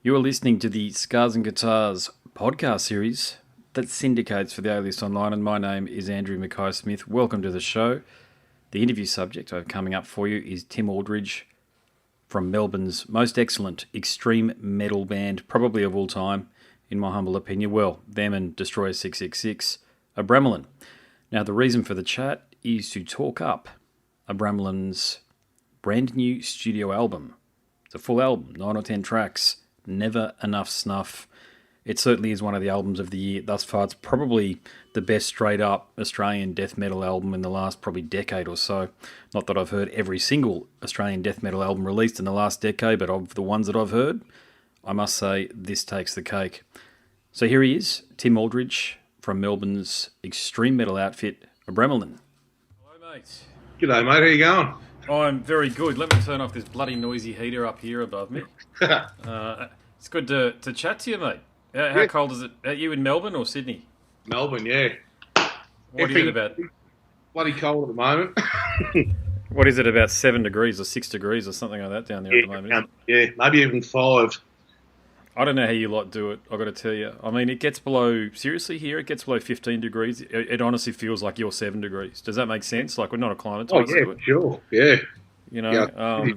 You are listening to the Scars and Guitars podcast series that syndicates for the A-List Online, and my name is Andrew Mackay-Smith. Welcome to the show. The interview subject I have coming up for you is Tim Aldridge from Melbourne's most excellent extreme metal band, probably of all time, in my humble opinion. Well, them and Destroyer 666, Abramelin. Now, the reason for the chat is to talk up Abramelin's brand new studio album. It's a full album, 9 or 10 tracks. Never Enough Snuff. It certainly is one of the albums of the year thus far. It's probably the best straight up Australian death metal album in the last probably decade or so. Not that I've heard every single Australian death metal album released in the last decade, but of the ones that I've heard, I must say this takes the cake. So here he is, Tim Aldridge from Melbourne's extreme metal outfit, Abramelin. Hello, mate. G'day, mate. How you going? I'm very good. Let me turn off this bloody noisy heater up here above me. It's good to chat to you, mate. How cold is it? Are you in Melbourne or Sydney? Melbourne, yeah. What is it about? Bloody cold at the moment. What is it, about 7 degrees or 6 degrees or something like that down there at the moment? Yeah, maybe even 5. I don't know how you lot do it, I've got to tell you. I mean, it gets below, seriously here, it gets below 15 degrees. It honestly feels like you're 7 degrees. Does that make sense? Like, we're not acclimatised to it. Sure, yeah. You know,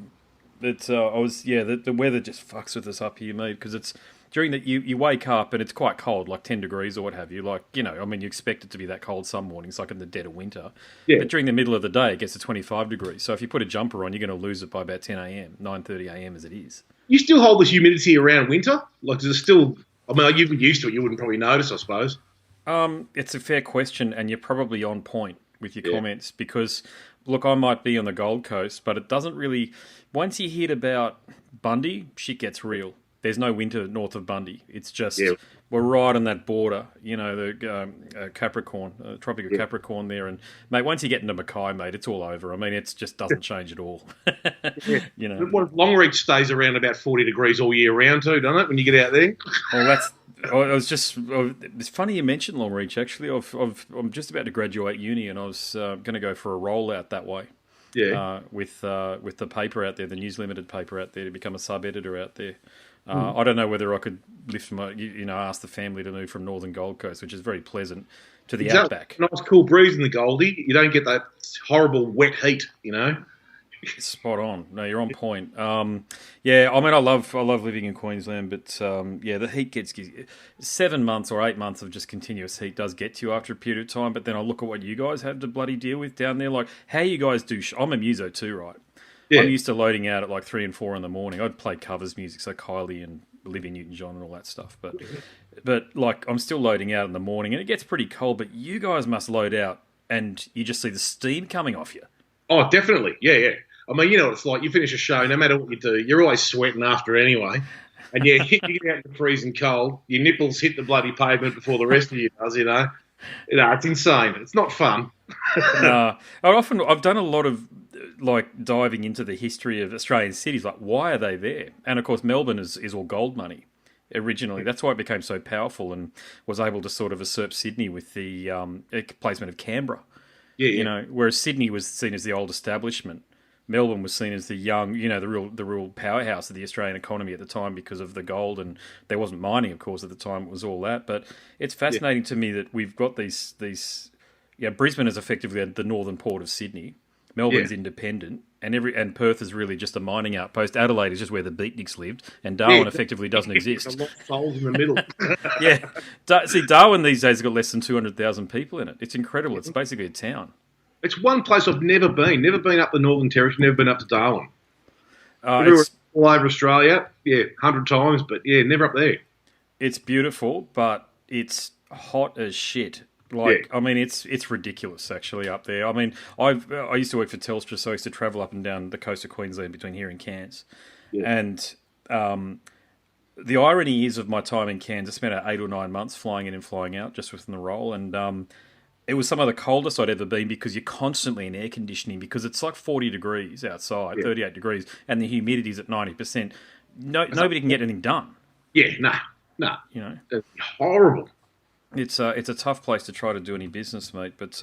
the weather just fucks with us up here, mate, because it's during that you wake up and it's quite cold, like 10 degrees or what have you. Like, you know, I mean, you expect it to be that cold some mornings, like in the dead of winter. Yeah. But during the middle of the day, it gets to 25 degrees. So if you put a jumper on, you're going to lose it by about 10 a.m., 9:30 a.m. as it is. You still hold the humidity around winter? Like, is it still... I mean, you've been used to it. You wouldn't probably notice, I suppose. It's a fair question, and you're probably on point with your comments because, look, I might be on the Gold Coast, but it doesn't really... Once you hit about Bundy, shit gets real. There's no winter north of Bundy. It's just we're right on that border, you know, the Capricorn, Tropic of Capricorn there. And, mate, once you get into Mackay, mate, it's all over. I mean, it just doesn't change at all. You know. Longreach stays around about 40 degrees all year round too, doesn't it, when you get out there? Well, it's funny you mentioned Longreach, actually. I'm just about to graduate uni and I was going to go for a roll out that way. Yeah. With the paper out there, the News Limited paper out there, to become a sub-editor out there. I don't know whether I could ask the family to move from Northern Gold Coast, which is very pleasant, to the outback. Nice cool breeze in the Goldie. You don't get that horrible wet heat, you know. Spot on. No, you're on point. I mean, I love living in Queensland, but the heat gets 7 months or 8 months of just continuous heat does get to you after a period of time. But then I look at what you guys have to bloody deal with down there. Like, how you guys do. I'm a muso too, right? Yeah. I'm used to loading out at like 3 and 4 in the morning. I'd play covers music, so Kylie and Olivia Newton-John and all that stuff. But like, I'm still loading out in the morning, and it gets pretty cold. But you guys must load out, and you just see the steam coming off you. Oh, definitely. Yeah. I mean, you know what it's like. You finish a show, no matter what you do, you're always sweating after anyway. And you get out in the freezing cold, your nipples hit the bloody pavement before the rest of you does, you know. You know, it's insane. It's not fun. I've done a lot of like diving into the history of Australian cities. Like, why are they there? And of course, Melbourne is all gold money originally. That's why it became so powerful and was able to sort of usurp Sydney with the placement of Canberra. Yeah. You know, whereas Sydney was seen as the old establishment. Melbourne was seen as the young, you know, the real powerhouse of the Australian economy at the time because of the gold, and there wasn't mining, of course, at the time. It was all that. But it's fascinating to me that we've got these. Brisbane is effectively the northern port of Sydney. Melbourne's independent, and Perth is really just a mining outpost. Adelaide is just where the beatniks lived, and Darwin effectively doesn't exist. A lot of souls in the middle. See, Darwin these days has got less than 200,000 people in it. It's incredible. It's basically a town. It's one place I've never been. Never been up the Northern Territory, never been up to Darwin. It's all over Australia, 100 times, but never up there. It's beautiful, but it's hot as shit. Like, I mean, it's ridiculous actually up there. I mean, I used to work for Telstra, so I used to travel up and down the coast of Queensland between here and Cairns. Yeah. And the irony is of my time in Cairns, I spent 8 or 9 months flying in and flying out just within the role, and it was some of the coldest I'd ever been because you're constantly in air conditioning because it's like 40 degrees outside, 38 degrees, and the humidity's at 90%. Nobody can get anything done. Yeah, no. You know, it's horrible. It's a tough place to try to do any business, mate. But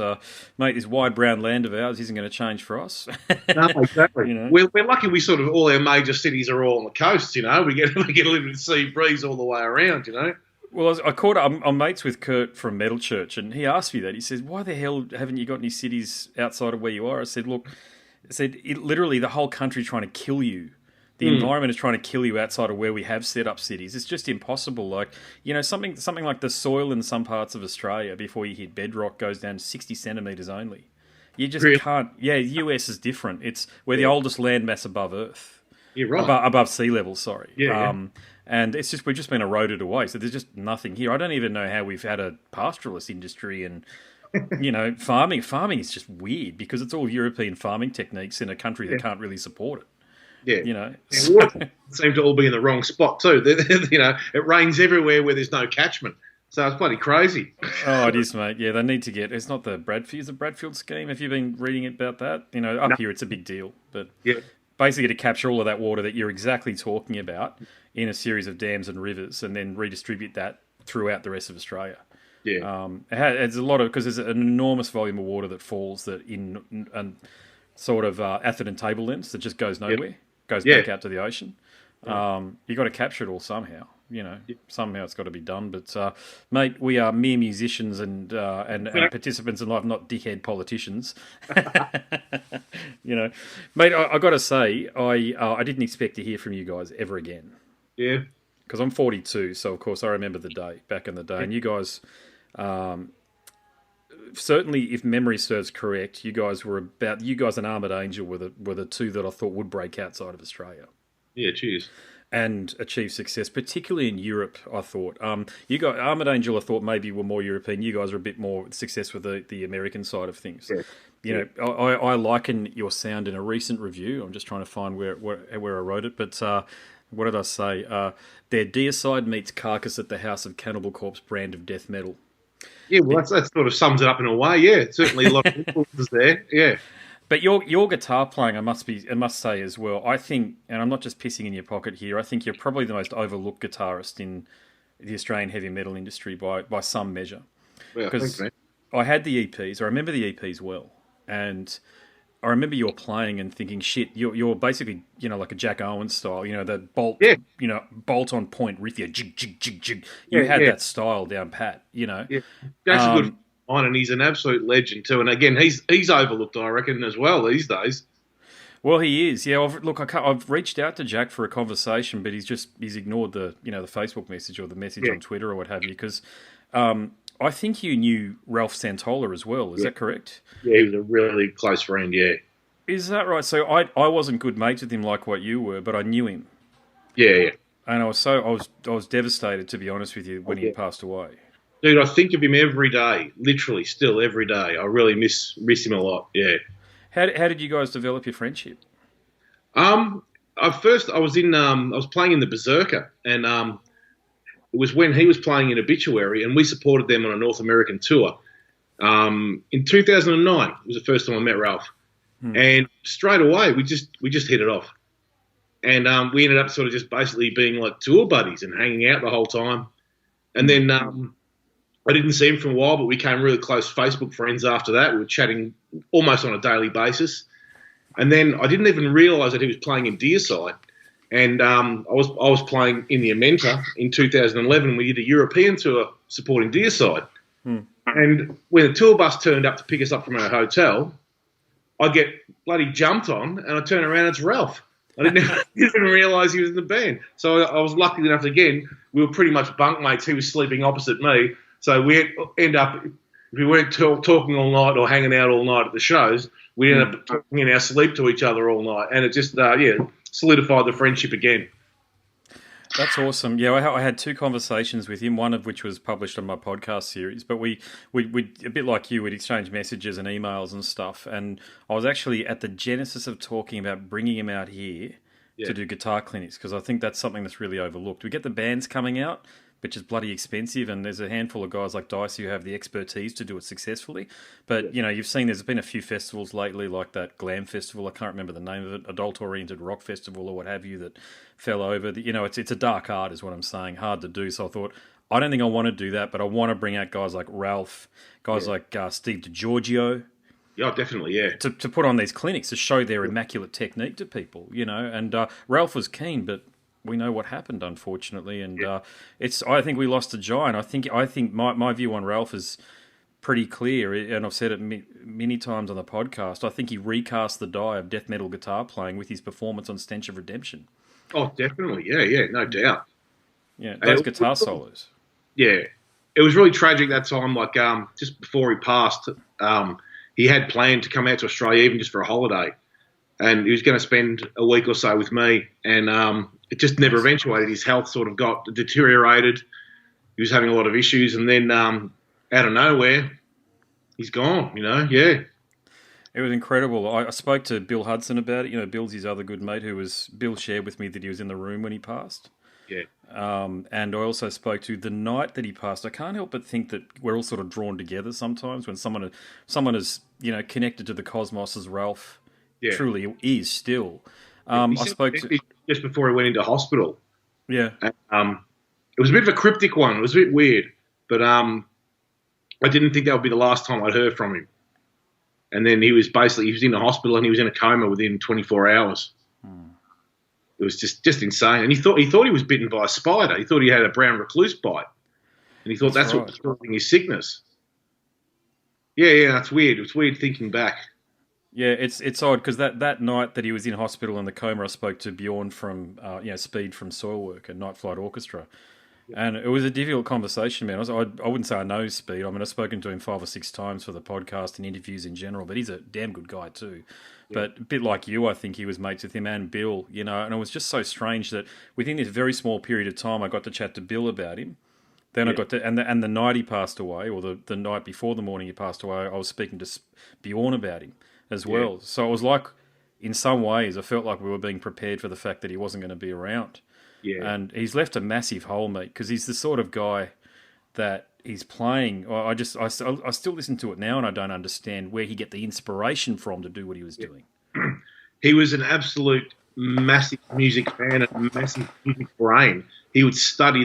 mate, this wide brown land of ours isn't going to change for us. No, exactly. You know. We're lucky. We sort of all our major cities are all on the coast. You know, we get a little bit of sea breeze all the way around. You know. Well, I caught I'm mates with Kurt from Metal Church, and he asked me that. He says, "Why the hell haven't you got any cities outside of where you are?" I said, "Look, literally the whole country trying to kill you. The environment is trying to kill you outside of where we have set up cities. It's just impossible. Like, you know, something like the soil in some parts of Australia before you hit bedrock goes down to 60 centimetres only. You just can't. Yeah, the US is different. We're the oldest landmass above Earth. You're right. Above sea level, sorry. Yeah. And we've just been eroded away. So there's just nothing here. I don't even know how we've had a pastoralist industry and, you know, farming. Farming is just weird because it's all European farming techniques in a country that can't really support it. Yeah, you know, water seem to all be in the wrong spot too. You know, it rains everywhere where there's no catchment, so it's bloody crazy. Oh, it is, mate. Yeah, they need to get. It's not the Bradfield. Is the Bradfield scheme? Have you been reading about that? You know, up here it's a big deal, but basically to capture all of that water that you're exactly talking about in a series of dams and rivers, and then redistribute that throughout the rest of Australia. Yeah, it's a lot of because there's an enormous volume of water that falls that in sort of Atherton tablelands that just goes nowhere. Goes back out to the ocean. You got to capture it all somehow. You know, somehow it's got to be done. But mate, we are mere musicians and participants in life, not dickhead politicians. You know, mate, I got to say, I didn't expect to hear from you guys ever again. Yeah, because I'm 42, so of course I remember the day back in the day, and you guys. Certainly, if memory serves correct, you guys and Armored Angel were the two that I thought would break outside of Australia. Yeah, cheers. And achieve success, particularly in Europe, I thought. You guys, Armored Angel, I thought maybe were more European. You guys are a bit more success with the American side of things. Yeah. You know, I liken your sound in a recent review. I'm just trying to find where I wrote it, but what did I say? Their Deicide meets Carcass at the House of Cannibal Corpse brand of death metal. Yeah, well, that sort of sums it up in a way. Yeah, certainly a lot of influences there. Yeah, but your guitar playing, I must say as well. I think, and I'm not just pissing in your pocket here. I think you're probably the most overlooked guitarist in the Australian heavy metal industry by some measure. Yeah, because I had the EPs. I remember the EPs well, and I remember you were playing and thinking, shit, you're basically, you know, like a Jack Owens style, you know, the bolt on point riff, jig, jig, jig, jig. You had that style down pat, you know. Yeah, Jack's a good on, and he's an absolute legend too. And again, he's overlooked, I reckon, as well these days. Well, he is. Yeah, I've reached out to Jack for a conversation, but he's ignored the Facebook message or the message on Twitter or what have you, because I think you knew Ralph Santola as well. Is that correct? Yeah, he was a really close friend, yeah. Is that right? So I wasn't good mates with him like what you were, but I knew him. Yeah. And I was devastated, to be honest with you, when he passed away. Dude, I think of him every day, literally, still every day. I really miss him a lot, yeah. How did you guys develop your friendship? I was playing in the Berserker, and it was when he was playing in Obituary, and we supported them on a North American tour. In 2009, it was the first time I met Ralph, and straight away we just hit it off, and we ended up sort of just basically being like tour buddies and hanging out the whole time. And then I didn't see him for a while, but we became really close Facebook friends after that. We were chatting almost on a daily basis, and then I didn't even realise that he was playing in Deicide. And I was playing in the Amenta in 2011. We did a European tour supporting Deicide. And when the tour bus turned up to pick us up from our hotel, I get bloody jumped on, and I turn around, it's Ralph. I didn't even realise he was in the band. So I was lucky enough, again, we were pretty much bunkmates. He was sleeping opposite me. So we end up, if we weren't talking all night or hanging out all night at the shows, we ended up talking in our sleep to each other all night. And it just, solidified the friendship again. That's awesome. Yeah, I had two conversations with him, one of which was published on my podcast series. But we a bit like you, we'd exchange messages and emails and stuff. And I was actually at the genesis of talking about bringing him out here to do guitar clinics, because I think that's something that's really overlooked. We get the bands coming out, which is bloody expensive, and there's a handful of guys like Dicey who have the expertise to do it successfully. But, you know, you've seen there's been a few festivals lately, like that Glam Festival, I can't remember the name of it, Adult-Oriented Rock Festival or what have you, that fell over. You know, it's a dark art is what I'm saying, hard to do. So I thought, I don't think I want to do that, but I want to bring out guys like Ralph, guys like Steve DiGiorgio. Yeah, definitely, yeah. To put on these clinics to show their immaculate technique to people, and Ralph was keen, but we know what happened, unfortunately, and I think we lost a giant. I think my view on Ralph is pretty clear, and I've said it many times on the podcast. I think he recast the die of death metal guitar playing with his performance on Stench of Redemption. Oh, definitely, yeah, no doubt. Yeah, those guitar solos. Yeah, it was really tragic that time. Like just before he passed, he had planned to come out to Australia even just for a holiday, and he was going to spend a week or so with me, and it just never eventuated. His health sort of got deteriorated. He was having a lot of issues, and then out of nowhere, he's gone. Yeah. It was incredible. I spoke to Bill Hudson about it. Bill's his other good mate Bill shared with me that he was in the room when he passed. Yeah. And I also spoke to the night that he passed. I can't help but think that we're all sort of drawn together sometimes when someone is connected to the cosmos as Ralph truly is still. I spoke to just before he went into hospital. Yeah. And, it was a bit of a cryptic one. It was a bit weird, but I didn't think that would be the last time I'd heard from him. And then he was in the hospital and he was in a coma within 24 hours. It was just insane. And he thought he was bitten by a spider. He thought he had a brown recluse bite. And he thought that's what was causing his sickness. Yeah, it's weird. It's weird thinking back. Yeah, it's odd because that night that he was in hospital in the coma, I spoke to Bjorn from Speed from Soilwork and Night Flight Orchestra. And it was a difficult conversation, man. I wouldn't say I know Speed. I mean, I've spoken to him 5 or 6 times for the podcast and interviews in general, but he's a damn good guy too. Yeah. But a bit like you, I think he was mates with him and Bill, and it was just so strange that within this very small period of time, I got to chat to Bill about him. Then I got to, and the night he passed away, or the night before the morning he passed away, I was speaking to Bjorn about him as well. So it was like, in some ways, I felt like we were being prepared for the fact that he wasn't going to be around. Yeah. And he's left a massive hole, mate, because he's the sort of guy that he's playing. I still listen to it now and I don't understand where he get the inspiration from to do what he was doing. He was an absolute massive music fan and a massive music brain. He would study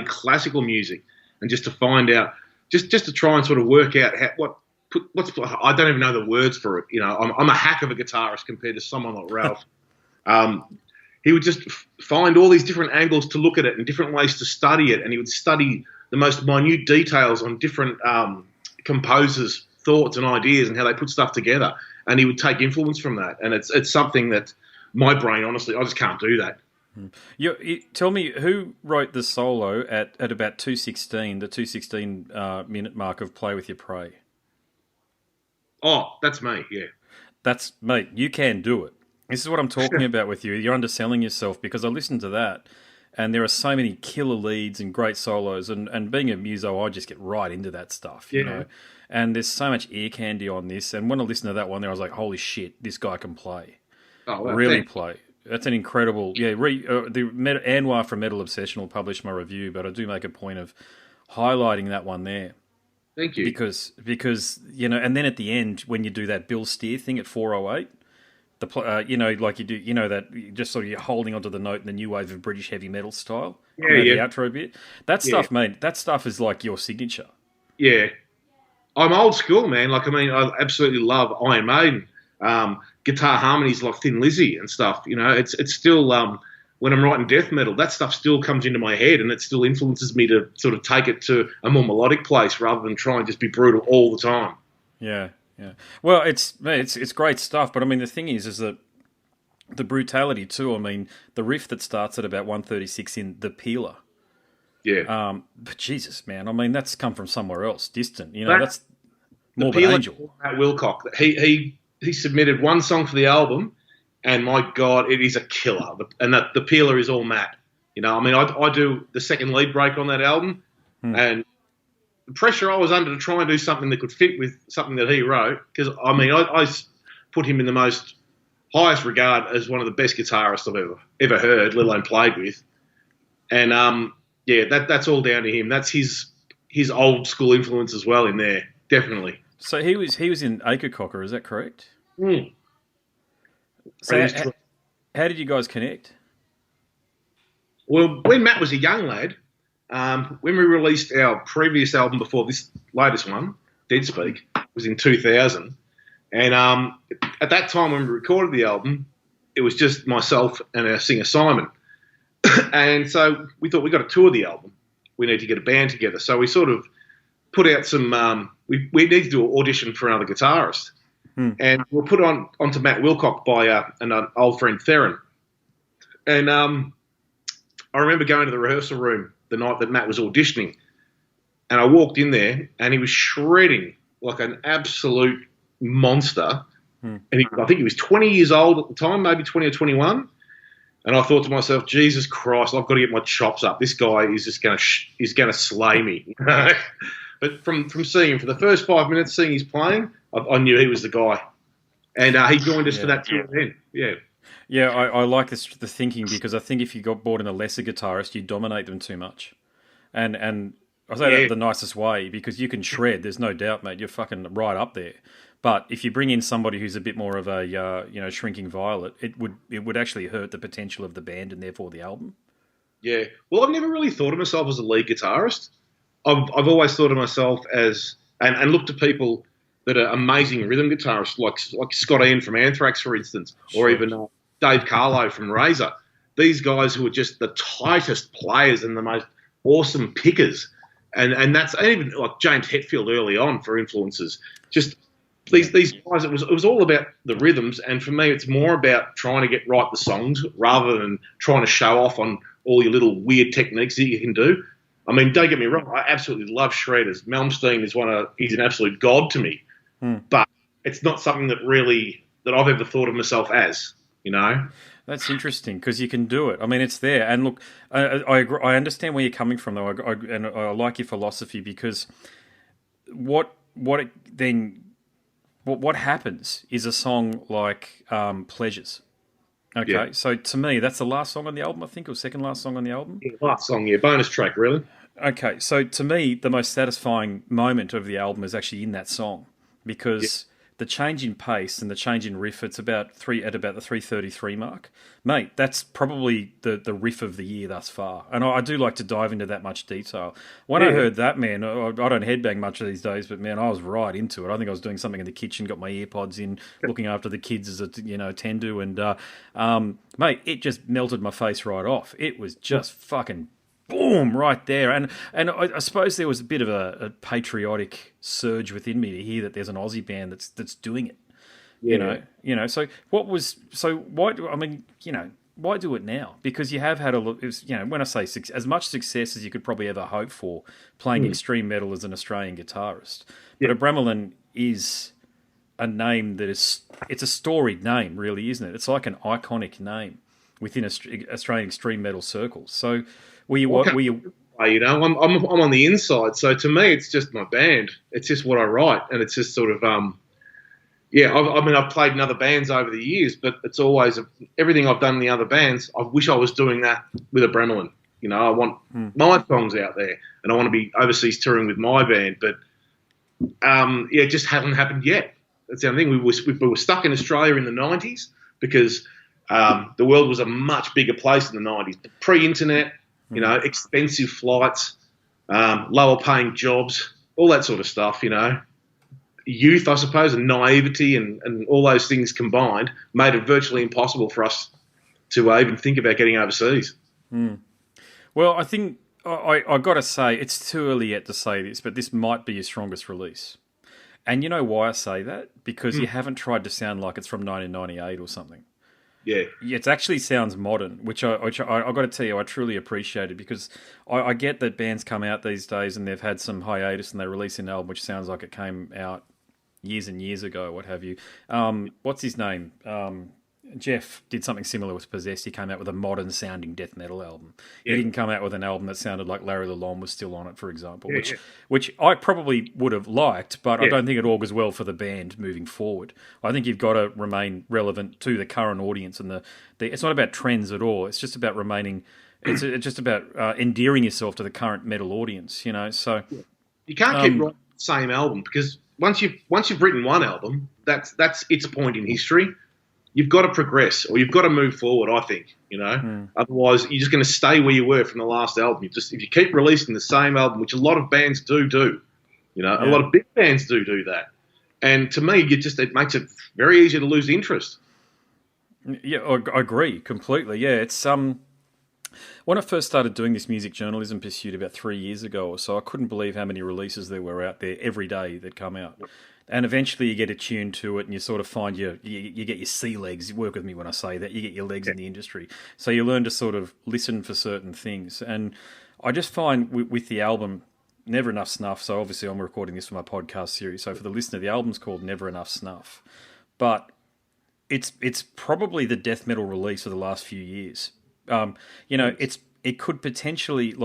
classical music and just to find out, just to try and sort of work out I don't even know the words for it. I'm a hack of a guitarist compared to someone like Ralph. He would just find all these different angles to look at it and different ways to study it. And he would study the most minute details on different composers' thoughts and ideas and how they put stuff together. And he would take influence from that. And it's something that my brain, honestly, I just can't do that. Tell me, who wrote the solo at about 2:16, the 2:16 minute mark of Play With Your Prey? Oh, that's me, yeah. That's, mate, you can do it. This is what I'm talking about with you. You're underselling yourself because I listened to that and there are so many killer leads and great solos and being a muso, I just get right into that stuff, you know. And there's so much ear candy on this. And when I listened to that one there, I was like, holy shit, this guy can play. Oh, well, really play. That's an incredible... Yeah, Anwar from Metal Obsession will publish my review, but I do make a point of highlighting that one there. Thank you. Because and then at the end, when you do that Bill Steer thing at 408... like you do, that just sort of you're holding onto the note in the new wave of British heavy metal style. The outro bit. That stuff, mate, that stuff is like your signature. Yeah. I'm old school, man. I absolutely love Iron Maiden. Guitar harmonies like Thin Lizzy and stuff. It's still, when I'm writing death metal, that stuff still comes into my head and it still influences me to sort of take it to a more melodic place rather than try and just be brutal all the time. Yeah. Yeah, well, it's great stuff, but I mean the thing is that the brutality too. I mean the riff that starts at about 136 in The Peeler. Yeah. But Jesus, man, I mean that's come from somewhere else, distant. That's Morbid Angel. Matt Wilcock. He submitted one song for the album, and my God, it is a killer. And that The Peeler is all Matt. I do the second lead break on that album, and the pressure I was under to try and do something that could fit with something that he wrote, because, I put him in the most highest regard as one of the best guitarists I've ever heard, let alone played with. And, that's all down to him. That's his old school influence as well in there, definitely. So he was in Acre-Cocker, is that correct? Mm. So how did you guys connect? Well, when Matt was a young lad, when we released our previous album before this latest one, Dead Speak, was in 2000. And at that time when we recorded the album, it was just myself and our singer Simon. And so we thought we got to tour the album. We need to get a band together. So we sort of put out some, we need to do an audition for another guitarist. And we'll put onto Matt Wilcock by an old friend, Theron. And I remember going to the rehearsal room the night that Matt was auditioning. And I walked in there and he was shredding like an absolute monster. And I think he was 20 years old at the time, maybe 20 or 21. And I thought to myself, Jesus Christ, I've got to get my chops up. This guy is just going to slay me. But from seeing him for the first 5 minutes, seeing he's playing, I knew he was the guy. And he joined us for that tour then. Yeah. Yeah, I like the thinking, because I think if you got brought in a lesser guitarist, you dominate them too much. And I say that the nicest way, because you can shred, there's no doubt, mate. You're fucking right up there. But if you bring in somebody who's a bit more of a shrinking violet, it would actually hurt the potential of the band and therefore the album. Yeah. Well, I've never really thought of myself as a lead guitarist. I've always thought of myself as and looked at people that are amazing rhythm guitarists, like Scott Ian from Anthrax, for instance, or even Dave Carlo from Razor. These guys who are just the tightest players and the most awesome pickers, and that's even like James Hetfield early on for influences. Just these guys, it was all about the rhythms, and for me, it's more about trying to get right the songs rather than trying to show off on all your little weird techniques that you can do. I mean, don't get me wrong, I absolutely love shredders. Malmsteen he's an absolute god to me, but it's not something that I've ever thought of myself as, you know. That's interesting, because you can do it. I mean, it's there. And look, I understand where you're coming from, though, and I like your philosophy, because what happens is a song like Pleasures. Okay, yeah. So to me, that's the last song on the album, I think, or second last song on the album. Yeah, last song, yeah, bonus track, really. Okay, so to me, the most satisfying moment of the album is actually in that song, because the change in pace and the change in riff, it's about the 3:33 mark. Mate, that's probably the riff of the year thus far. And I do like to dive into that much detail. When I heard that, man, I don't headbang much of these days, but man, I was right into it. I think I was doing something in the kitchen, got my earpods in, looking after the kids as tend to, and mate, it just melted my face right off. It was just fucking boom, right there. And I suppose there was a bit of a patriotic surge within me to hear that there's an Aussie band that's doing it. Yeah. You know. So why do it now? Because you have had when I say as much success as you could probably ever hope for playing extreme metal as an Australian guitarist. But Abramelin is a name it's a storied name, really, isn't it? It's like an iconic name within Australian extreme metal circles. So I'm on the inside, so to me, it's just my band. It's just what I write, and it's just sort of, I've played in other bands over the years, but it's always everything I've done in the other bands. I wish I was doing that with Abramelin. You know, I want my songs out there, and I want to be overseas touring with my band, but it just hasn't happened yet. That's the only thing. We were stuck in Australia in the 90s because the world was a much bigger place in the 90s, pre-internet. Expensive flights, lower paying jobs, all that sort of stuff, Youth, I suppose, and naivety and all those things combined made it virtually impossible for us to even think about getting overseas. Well, I think I got to say, it's too early yet to say this, but this might be your strongest release. And you know why I say that? Because you haven't tried to sound like it's from 1998 or something. Yeah, it actually sounds modern, which I got to tell you, I truly appreciate it, because I get that bands come out these days and they've had some hiatus and they release an album which sounds like it came out years and years ago, what have you. What's his name? Jeff did something similar with Possessed. He came out with a modern-sounding death metal album. Yeah. He didn't come out with an album that sounded like Larry Lalonde was still on it, for example, which I probably would have liked, but I don't think it augurs well for the band moving forward. I think you've got to remain relevant to the current audience, and it's not about trends at all. It's just about remaining. It's just about endearing yourself to the current metal audience. So you can't keep writing the same album, because once you've written one album, that's its point in history. you've got to progress or you've got to move forward. I think Otherwise you're just going to stay where you were from the last album. If you keep releasing the same album, which a lot of bands do, a lot of big bands do that. And to me, it makes it very easy to lose interest. Yeah, I agree completely. Yeah, it's when I first started doing this music journalism pursuit about 3 years ago or so, I couldn't believe how many releases there were out there every day that come out. And eventually you get attuned to it and you sort of find you get your sea legs. Work with me when I say that. You get your legs in the industry. So you learn to sort of listen for certain things. And I just find with the album, Never Enough Snuff, so obviously I'm recording this for my podcast series. So for the listener, the album's called Never Enough Snuff. But it's probably the death metal release of the last few years. It could potentially,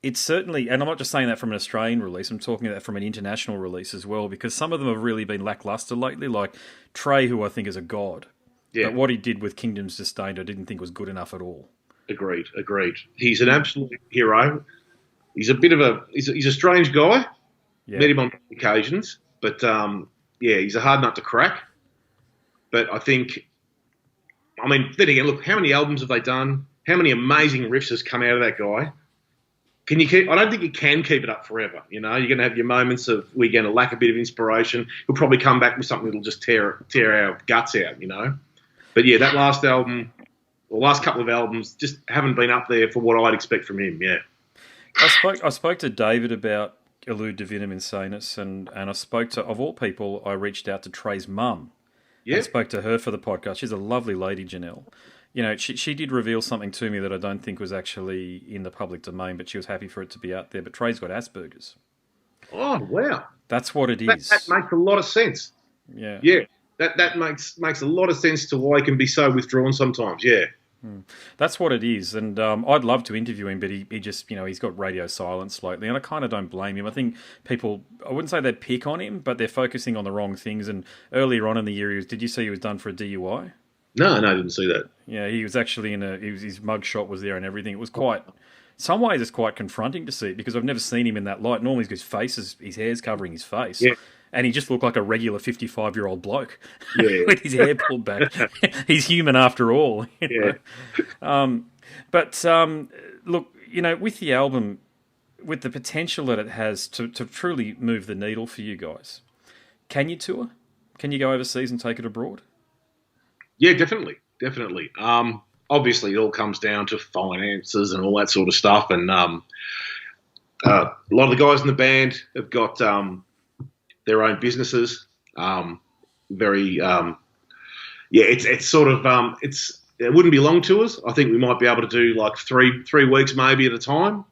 it's certainly, and I'm not just saying that from an Australian release, I'm talking about that from an international release as well, because some of them have really been lackluster lately, like Trey, who I think is a god. Yeah. But what he did with Kingdoms Sustained, I didn't think was good enough at all. Agreed. He's an absolute hero. He's he's a strange guy. Yeah. Met him on occasions, but he's a hard nut to crack. But then again, look, how many albums have they done? How many amazing riffs has come out of that guy? I don't think you can keep it up forever. You're going to have your moments of we're going to lack a bit of inspiration. He'll probably come back with something that'll just tear our guts out, But yeah, that last album, or last couple of albums, just haven't been up there for what I'd expect from him. Yeah. I spoke to David about Elude Divinum Insanus, and I spoke to, of all people, I reached out to Trey's mum. Yeah. And spoke to her for the podcast. She's a lovely lady, Janelle. She did reveal something to me that I don't think was actually in the public domain, but she was happy for it to be out there. But Trey's got Asperger's. Oh, wow. That's what it is. That makes a lot of sense. Yeah. Yeah. That makes a lot of sense to why he can be so withdrawn sometimes. Yeah. That's what it is. And I'd love to interview him, but he just, he's got radio silence lately. And I kind of don't blame him. I think people, I wouldn't say they pick on him, but they're focusing on the wrong things. And earlier on in the year, did you see he was done for a DUI? No, I didn't see that. Yeah, he was actually his mugshot was there and everything. It was quite, some ways it's quite confronting to see it because I've never seen him in that light. Normally his hair's covering his face. Yeah. And he just looked like a regular 55-year-old bloke with his hair pulled back. He's human after all. But look, with the album, with the potential that it has to truly move the needle for you guys, can you tour? Can you go overseas and take it abroad? Yeah, definitely. Obviously, it all comes down to finances and all that sort of stuff. And a lot of the guys in the band have got their own businesses. It's sort of it wouldn't be long tours. I think we might be able to do like three weeks maybe at a time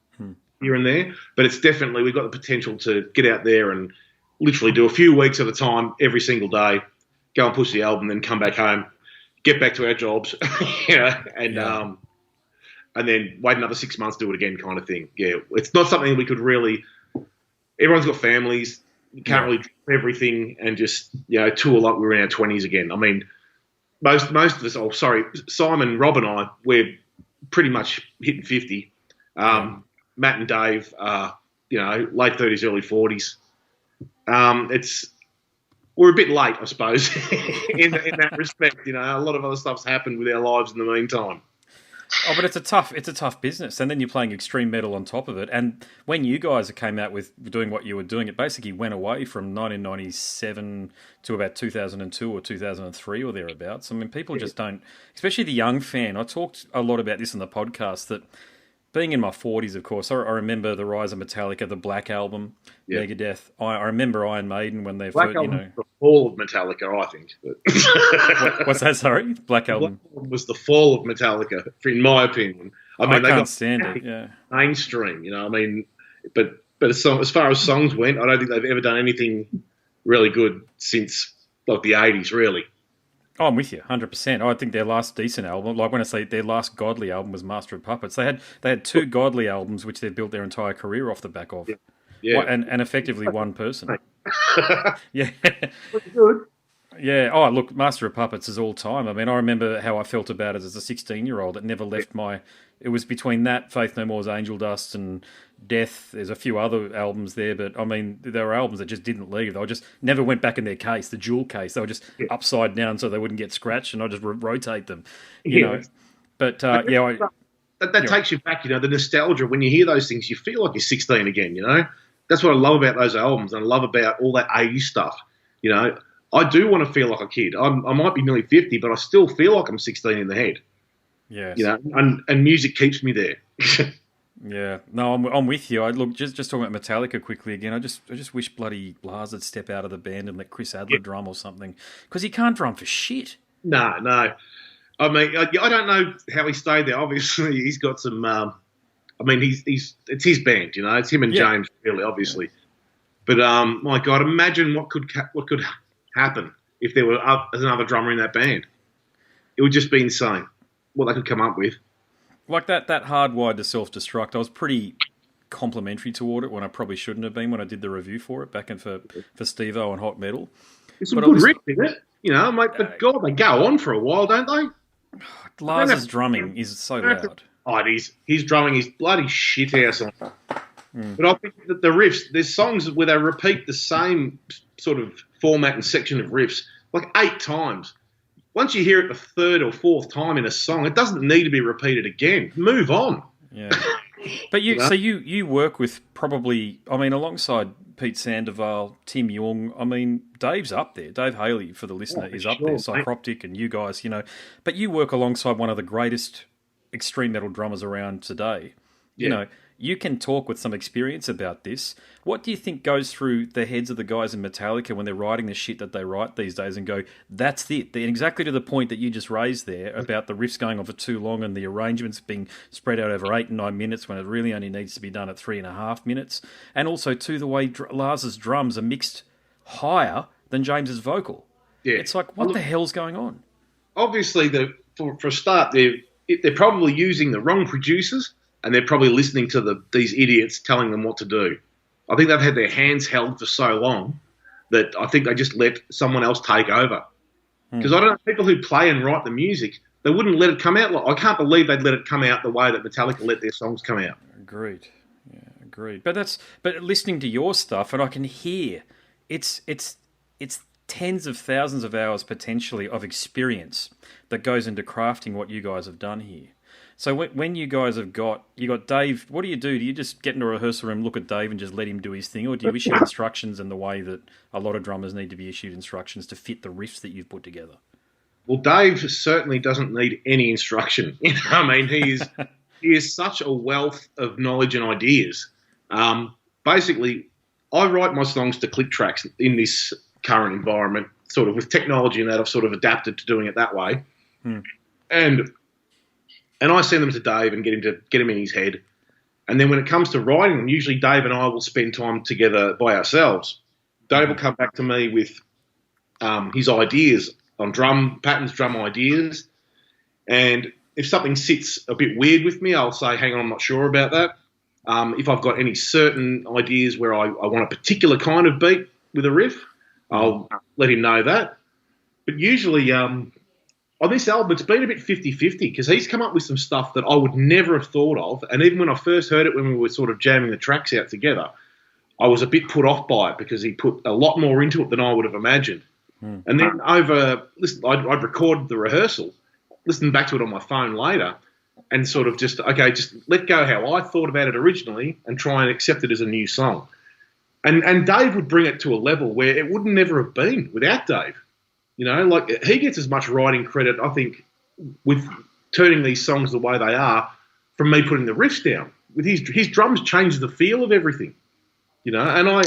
here and there. But it's definitely, we've got the potential to get out there and literally do a few weeks at a time every single day, go and push the album, then come back home, get back to our jobs, and then wait another 6 months, do it again, kind of thing. Yeah, it's not something we could really. Everyone's got families. You can't really do everything and just tour like we were in our 20s again. I mean, most of us. Oh, sorry, Simon, Rob, and I, we're pretty much hitting 50. Matt and Dave, late 30s, early 40s. We're a bit late, I suppose, in that respect. A lot of other stuff's happened with our lives in the meantime. Oh, but it's a tough business, and then you're playing extreme metal on top of it. And when you guys came out with doing what you were doing, it basically went away from 1997 to about 2002 or 2003 or thereabouts. I mean, people just don't, especially the young fan. I talked a lot about this in the podcast that. Being in my 40s, of course, I remember the rise of Metallica, the Black Album, Megadeth. I remember Iron Maiden when they first, the fall of Metallica, I think. What's that? Sorry, Black Album. Black Album was the fall of Metallica, in my opinion. I mean, they can't stand it. Yeah, mainstream. But as far as songs went, I don't think they've ever done anything really good since like the 80s, really. Oh, I'm with you, 100%. I think their last decent album, like when I say their last godly album was Master of Puppets, they had two godly albums which they built their entire career off the back of. Yeah. And effectively one person. Yeah. Pretty good. Yeah. Oh, look, Master of Puppets is all time. I mean, I remember how I felt about it as a 16-year-old. It never left my. It was between that, Faith No More's Angel Dust, and Death. There's a few other albums there, but I mean, there were albums that just didn't leave. They just never went back in their case, the jewel case. They were just upside down so they wouldn't get scratched, and I just rotate them, you know. But that takes you back, the nostalgia. When you hear those things, you feel like you're 16 again, That's what I love about those albums, and I love about all that 80s stuff, I do want to feel like a kid. I might be nearly 50, but I still feel like I'm 16 in the head. Yeah. And music keeps me there. Yeah. No, I'm with you. Look, just talking about Metallica quickly again. I just wish bloody Lars would step out of the band and let Chris Adler drum or something, because he can't drum for shit. No. I mean, I don't know how he stayed there. Obviously, he's got some. It's his band, It's him and James, really, obviously. Yeah. But my God, imagine what could happen if there were another drummer in that band. It would just be insane what they could come up with. Like that Hardwired to Self-Destruct, I was pretty complimentary toward it when I probably shouldn't have been when I did the review for it back in for Steve-O and Hot Metal. It's some good riff, isn't it? But God, they go on for a while, don't they? Lars's drumming is so loud. His drumming is bloody shit house on it. But I think that the riffs, there's songs where they repeat the same sort of format and section of riffs like 8 times. Once you hear it the 3rd or 4th time in a song, it doesn't need to be repeated again. Move on. Yeah. But so you work with probably, alongside Pete Sandoval, Tim Young, Dave's up there. Dave Haley, for the listener, is up there. Psychroptic and you guys, But you work alongside one of the greatest extreme metal drummers around today. You can talk with some experience about this. What do you think goes through the heads of the guys in Metallica when they're writing the shit that they write these days and go, that's it? They're exactly to the point that you just raised there about the riffs going on for too long and the arrangements being spread out over 8 and 9 minutes when it really only needs to be done at 3.5 minutes. And also, too, the way Lars's drums are mixed higher than James's vocal. Yeah. It's like, what the hell's going on? Obviously, for a start, they're probably using the wrong producers. And they're probably listening to these idiots telling them what to do. I think they've had their hands held for so long that I think they just let someone else take over. Because I don't know, people who play and write the music, they wouldn't let it come out. I can't believe they'd let it come out the way that Metallica let their songs come out. Agreed. Yeah, agreed. But listening to your stuff, and I can hear it's tens of thousands of hours potentially of experience that goes into crafting what you guys have done here. So when you guys you got Dave, what do? Do you just get in a rehearsal room, look at Dave and just let him do his thing? Or do you issue instructions in the way that a lot of drummers need to be issued instructions to fit the riffs that you've put together? Well, Dave certainly doesn't need any instruction. He is such a wealth of knowledge and ideas. Basically, I write my songs to click tracks in this current environment, sort of with technology and that I've sort of adapted to doing it that way. And I send them to Dave and get him in his head. And then when it comes to writing them, usually Dave and I will spend time together by ourselves. Dave will come back to me with his ideas on drum patterns, drum ideas. And if something sits a bit weird with me, I'll say, hang on, I'm not sure about that. If I've got any certain ideas where I want a particular kind of beat with a riff, I'll let him know that. But usually... on this album, it's been a bit 50-50 because he's come up with some stuff that I would never have thought of. And even when I first heard it, when we were sort of jamming the tracks out together, I was a bit put off by it because he put a lot more into it than I would have imagined. And then I'd record the rehearsal, listen back to it on my phone later, and sort of just let go how I thought about it originally and try and accept it as a new song. And Dave would bring it to a level where it would never have been without Dave. He gets as much writing credit, I think, with turning these songs the way they are from me putting the riffs down. With his drums change the feel of everything, And I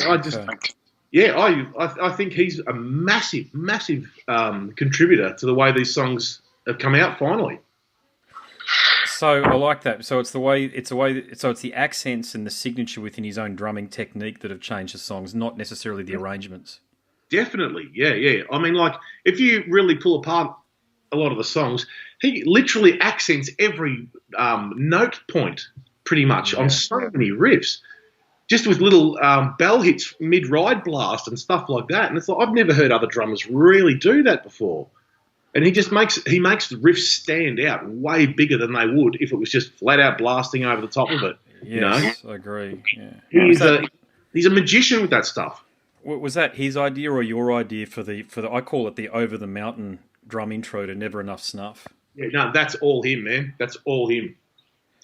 think he's a massive contributor to the way these songs have come out finally. So I like that. So it's the accents and the signature within his own drumming technique that have changed the songs, not necessarily the arrangements. Definitely, yeah. If you really pull apart a lot of the songs, he literally accents every note point pretty much on so many riffs. just with little bell hits mid-ride blast and stuff like that. And it's like, I've never heard other drummers really do that before. And he makes the riffs stand out way bigger than they would if it was just flat out blasting over the top of it. Yes, I agree. Yeah. He's a magician with that stuff. Was that his idea or your idea for the I call it the over the mountain drum intro to Never Enough Snuff? Yeah, no, that's all him, man. That's all him.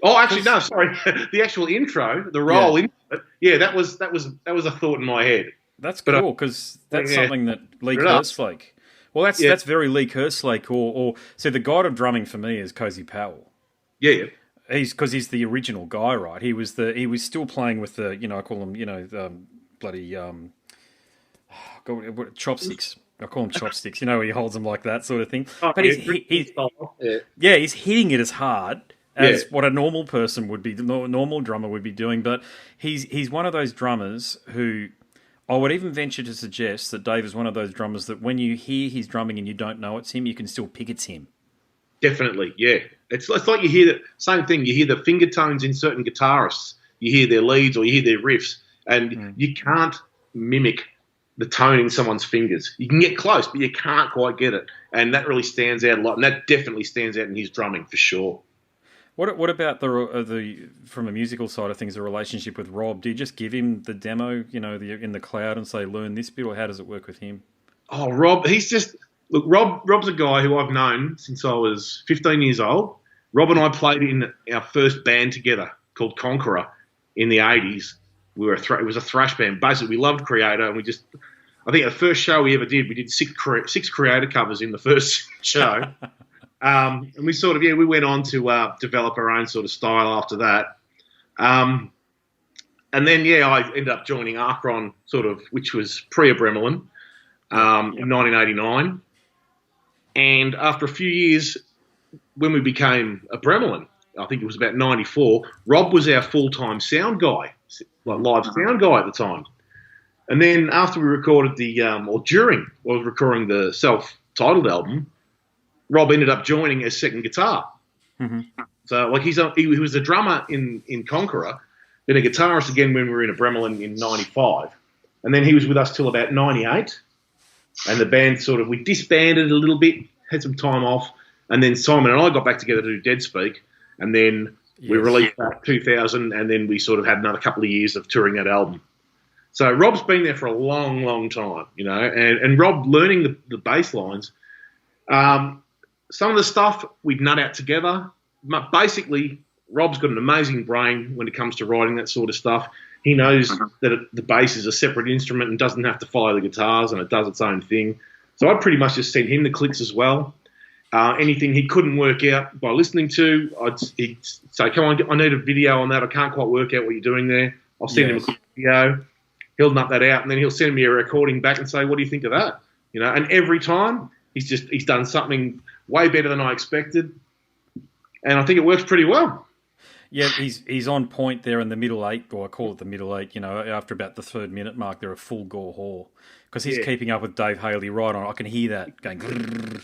Oh, actually, no, sorry. The actual intro, the roll into it. Yeah, that was a thought in my head. That's cool because that's something that Lee Kerslake. Well, that's very Lee Kerslake or so the god of drumming for me is Cozy Powell. Yeah. He's the original guy, right? He was still playing with the I call him bloody chopsticks. I call him chopsticks. He holds them like that sort of thing. Oh, but he's hitting it as hard as what a normal person would be, normal drummer would be doing. But he's one of those drummers who I would even venture to suggest that Dave is one of those drummers that when you hear his drumming and you don't know it's him, you can still pick it's him. Definitely, yeah. It's like you hear the same thing. You hear the finger tones in certain guitarists. You hear their leads or you hear their riffs, and you can't mimic the tone in someone's fingers. You can get close, but you can't quite get it, and that really stands out a lot. And that definitely stands out in his drumming for sure. What about the from a musical side of things, the relationship with Rob? Do you just give him the demo, in the cloud, and say learn this bit, or how does it work with him? Oh, Rob, Rob's a guy who I've known since I was 15 years old. Rob and I played in our first band together called Conqueror in the 80s. It was a thrash band. Basically, we loved Creator, and I think the first show we ever did, we did six Creator covers in the first show. And we we went on to develop our own sort of style after that. And then, I ended up joining Archron, which was pre-Abramelin, in 1989. And after a few years, when we became Abramelin, I think it was about 94, Rob was our full-time sound guy, like live sound guy at the time. And then after we recorded during I was recording the self-titled album, Rob ended up joining as second guitar. Mm-hmm. So he was a drummer in Conqueror, then a guitarist again when we were in Abramelin in 95. And then he was with us till about 98. And the band we disbanded a little bit, had some time off, and then Simon and I got back together to do Dead Speak, and then we released that 2000, and then we had another couple of years of touring that album. So Rob's been there for a long, long time, and Rob learning the bass lines. Some of the stuff we'd nut out together. Basically, Rob's got an amazing brain when it comes to writing that sort of stuff. He knows that the bass is a separate instrument and doesn't have to follow the guitars, and it does its own thing. So I pretty much just sent him the clicks as well. Anything he couldn't work out by listening to, he'd say, come on, I need a video on that. I can't quite work out what you're doing there. I'll send him a quick video. He'll nut that out, and then he'll send me a recording back and say, what do you think of that? And every time he's done something way better than I expected, and I think it works pretty well. Yeah, he's on point there in the middle eight, or I call it the middle eight. After about the 3rd minute mark, they're a full gore whore because he's keeping up with Dave Haley right on. I can hear that going.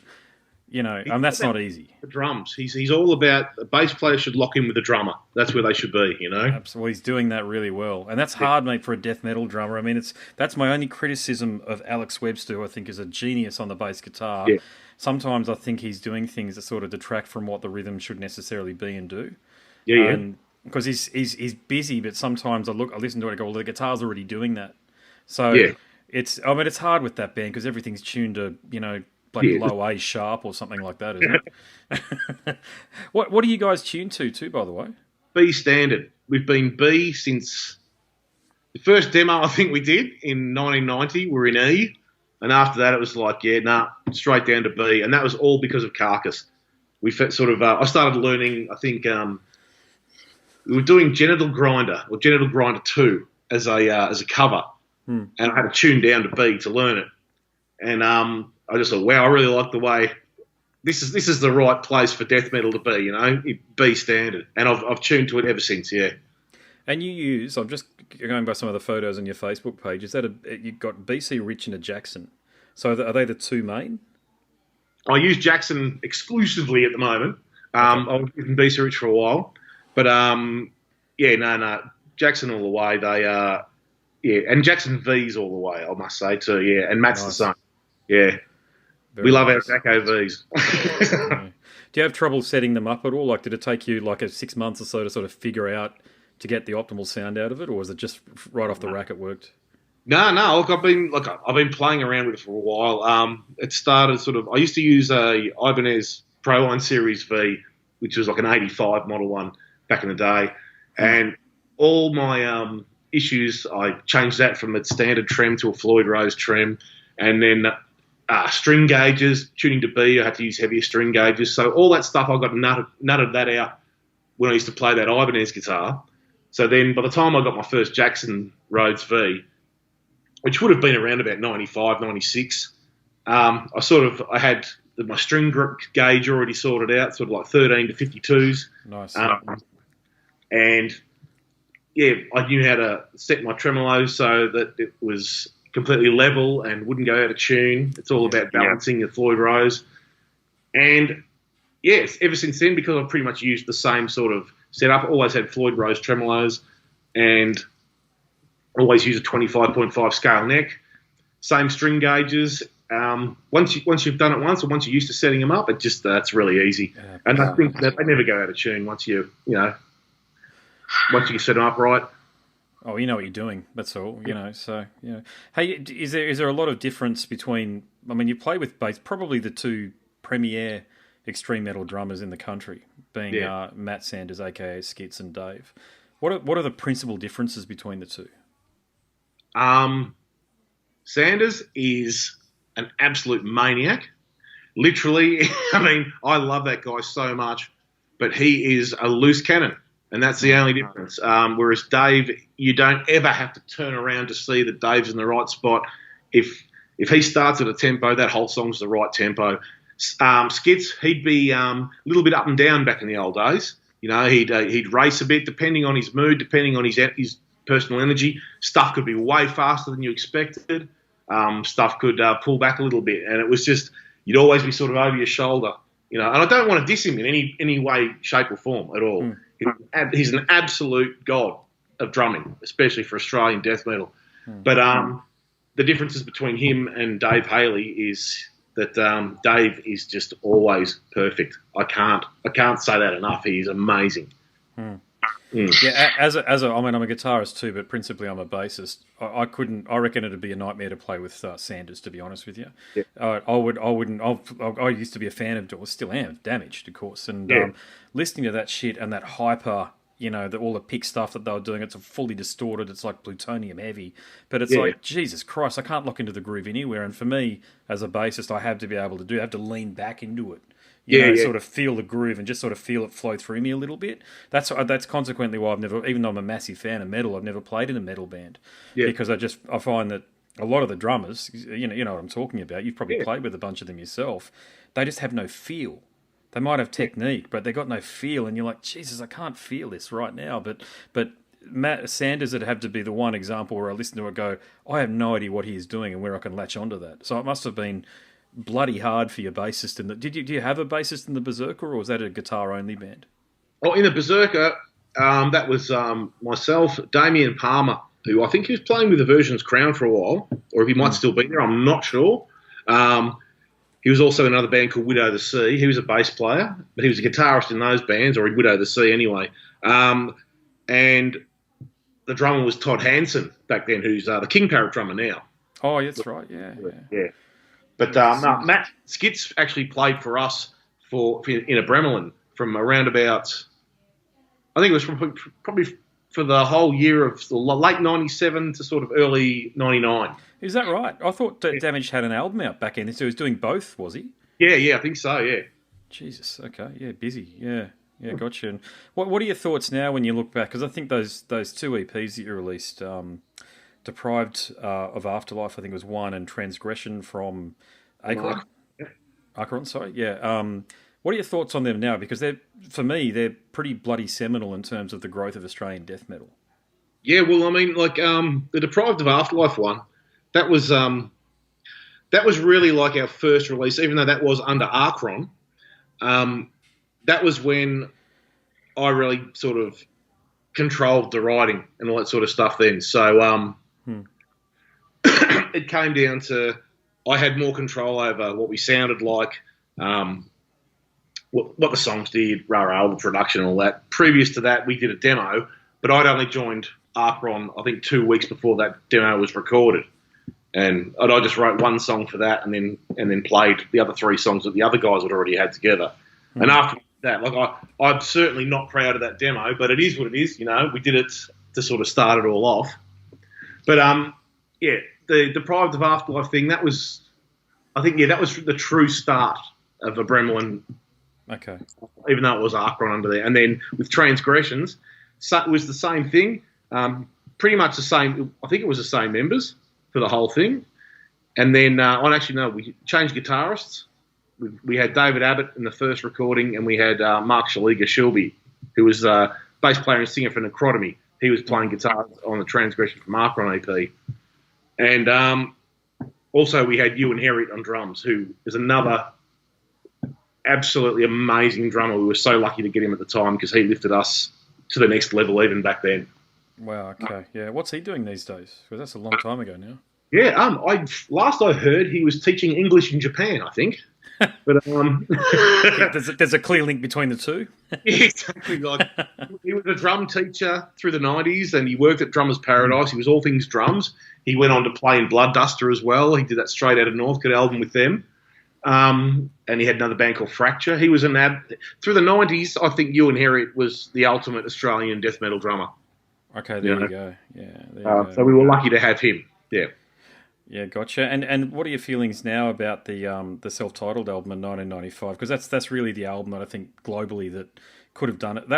And that's not easy. The drums. He's all about a bass player should lock in with a drummer. That's where they should be. Absolutely, he's doing that really well, and that's hard, mate, for a death metal drummer. I mean, that's my only criticism of Alex Webster, who I think is a genius on the bass guitar. Yeah. Sometimes I think he's doing things that sort of detract from what the rhythm should necessarily be and do. Yeah. Because he's busy, but sometimes I listen to it and go, well, the guitar's already doing that. So it's hard with that band because everything's tuned to, bloody low A sharp or something like that, isn't it? What do you guys tune to too, by the way? B standard. We've been B since the first demo I think we did in 1990. We're in E. And after that, it was straight down to B. And that was all because of Carcass. We I started learning, I think, we were doing Genital Grinder or Genital Grinder 2 as a cover. And I had to tune down to B to learn it. And I just thought, wow, I really like the way this is the right place for death metal to be, B standard. And I've tuned to it ever since, yeah. And I'm just going by some of the photos on your Facebook page, is that you've got BC Rich and a Jackson. So are they the two main? I use Jackson exclusively at the moment. I was using BC Rich for a while. But, Jackson all the way. They and Jackson V's all the way, I must say too. Yeah, and Matt's Nice. the same. Yeah, Very we love nice. our Jacko V's. Yeah. Do you have trouble setting them up at all? Like, did it take you like 6 months or so to sort of figure out to get the optimal sound out of it, or was it just right off the rack it worked? No. Look, I've been playing around with it for a while. It started sort of. I used to use a Ibanez Proline Series V, which was like an '85 model one back in the day, and all my issues, I changed that from a standard trem to a Floyd Rose trem, and then string gauges, tuning to B, I had to use heavier string gauges. So all that stuff, I got nutted that out when I used to play that Ibanez guitar. So then by the time I got my first Jackson Rhodes V, which would have been around about 95, 96, I had my string gauge already sorted out, sort of like 13 to 52s. Nice. And yeah, I knew how to set my tremolos so that it was completely level and wouldn't go out of tune. It's all about balancing the Floyd Rose. And yes, ever since then, because I've pretty much used the same sort of setup, always had Floyd Rose tremolos and always use a 25.5 scale neck, same string gauges. Once you've done it once, or once you're used to setting them up, it's really easy. Yeah, and I think that they never go out of tune once you set them up right. Oh, you know what you're doing. That's all. So Hey, is there a lot of difference between? I mean, you play with probably the two premier extreme metal drummers in the country, being Matt Sanders, aka Skits, and Dave. What are the principal differences between the two? Sanders is an absolute maniac. Literally, I mean, I love that guy so much, but he is a loose cannon. And that's the only difference. Whereas Dave, you don't ever have to turn around to see that Dave's in the right spot. If he starts at a tempo, that whole song's the right tempo. Skits, he'd be a little bit up and down back in the old days. He'd race a bit depending on his mood, depending on his personal energy. Stuff could be way faster than you expected. Stuff could pull back a little bit, and it was just you'd always be sort of over your shoulder. And I don't want to diss him in any way, shape, or form at all. He's an absolute god of drumming, especially for Australian death metal. But the differences between him and Dave Haley is that Dave is just always perfect. I can't say that enough. He's amazing. Yeah, I'm a guitarist too, but principally I'm a bassist. I reckon it'd be a nightmare to play with Sanders, to be honest with you. Yeah. I used to be a fan of, or still am, Damaged, of course, and listening to that shit and that hyper, all the pick stuff that they were doing, it's fully distorted. It's like plutonium heavy, but it's like Jesus Christ, I can't lock into the groove anywhere. And for me, as a bassist, I have to be able to I have to lean back into it. Sort of feel the groove and just sort of feel it flow through me a little bit. That's consequently why I've never, even though I'm a massive fan of metal, I've never played in a metal band because I find that a lot of the drummers, you know what I'm talking about. You've probably played with a bunch of them yourself. They just have no feel. They might have technique, but they got no feel, and you're like, Jesus, I can't feel this right now. But Matt Sanders would have to be the one example where I listen to it, go, I have no idea what he is doing and where I can latch onto that. So it must have been bloody hard for your bassist. Do you have a bassist in the Berserker, or was that a guitar-only band? Oh, in the Berserker, that was myself, Damien Palmer, who I think he was playing with the Version's Crown for a while, or if he might still be there, I'm not sure. He was also in another band called Widow the Sea. He was a bass player, but he was a guitarist in those bands, or Widow the Sea anyway. And the drummer was Todd Hansen back then, who's the King Parrot drummer now. Oh, that's right, yeah. But Matt Skits actually played for us in Abramelin from around about, I think it was from probably for the whole year of the late 97 to sort of early 99. Is that right? I thought Damage had an album out back then, so he was doing both, was he? Yeah, I think so, yeah. Jesus, okay, yeah, busy, yeah, gotcha. And what are your thoughts now when you look back? Because I think those two EPs that you released, Deprived of Afterlife, I think was one, and Transgression from Acheron, sorry, yeah. What are your thoughts on them now? Because for me, they're pretty bloody seminal in terms of the growth of Australian death metal. Yeah, well, I mean, like the Deprived of Afterlife one, that was really like our first release, even though that was under Acheron. That was when I really sort of controlled the writing and all that sort of stuff then. So it came down to I had more control over what we sounded like, what the songs did, the production and all that. Previous to that, we did a demo, but I'd only joined Archron, I think, 2 weeks before that demo was recorded. And I just wrote one song for that and then played the other 3 songs that the other guys had already had together. And after that, I'm certainly not proud of that demo, but it is what it is, We did it to sort of start it all off. But, the Deprived of Afterlife thing, that was the true start of Abramelin. Okay. Even though it was Archron under there. And then with Transgressions, it was the same thing. Pretty much the same. I think it was the same members for the whole thing. And then, we changed guitarists. We had David Abbott in the first recording, and we had Mark Shaliga-Shilby, who was bass player and singer for Necrotomy. He was playing guitar on the Transgression from Archron EP. And also we had Ewan Herriot on drums, who is another absolutely amazing drummer. We were so lucky to get him at the time because he lifted us to the next level even back then. Wow, okay. Yeah, what's he doing these days? Because that's a long time ago now. Yeah, last I heard, he was teaching English in Japan, I think. But there's a clear link between the two. Yeah, exactly. Like he was a drum teacher through the 90s, and he worked at Drummers Paradise. He was all things drums. He went on to play in Blood Duster as well. He did that Straight Outta Northcote album with them. And he had another band called Fracture. He was through the 90s. I think Ewan Herriot was the ultimate Australian death metal drummer. Okay, there you go. Yeah, there you go. So we were lucky to have him. Yeah. Yeah, gotcha. And what are your feelings now about the self-titled album in 1995? Because that's really the album that I think globally that could have done it.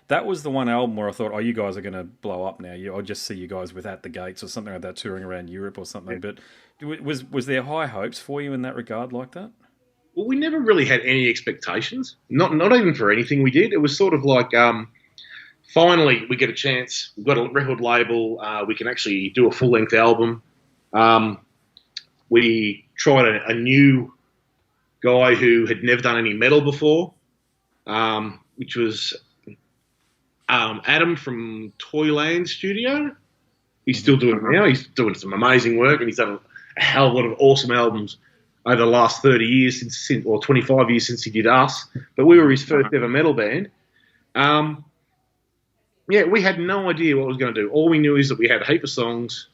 That was the one album where I thought, you guys are going to blow up now. I'll just see you guys with At the Gates or something like that, touring around Europe or something. Yeah. But was there high hopes for you in that regard like that? Well, we never really had any expectations. Not even for anything we did. It was sort of like, finally we get a chance. We've got a record label. We can actually do a full-length album. We tried a new guy who had never done any metal before, which was Adam from Toyland Studio. He's still doing it now. He's doing some amazing work, and he's done a hell of a lot of awesome albums over the last 30 years, or 25 years since he did us. But we were his first ever metal band. We had no idea what we was going to do. All we knew is that we had a heap of songs,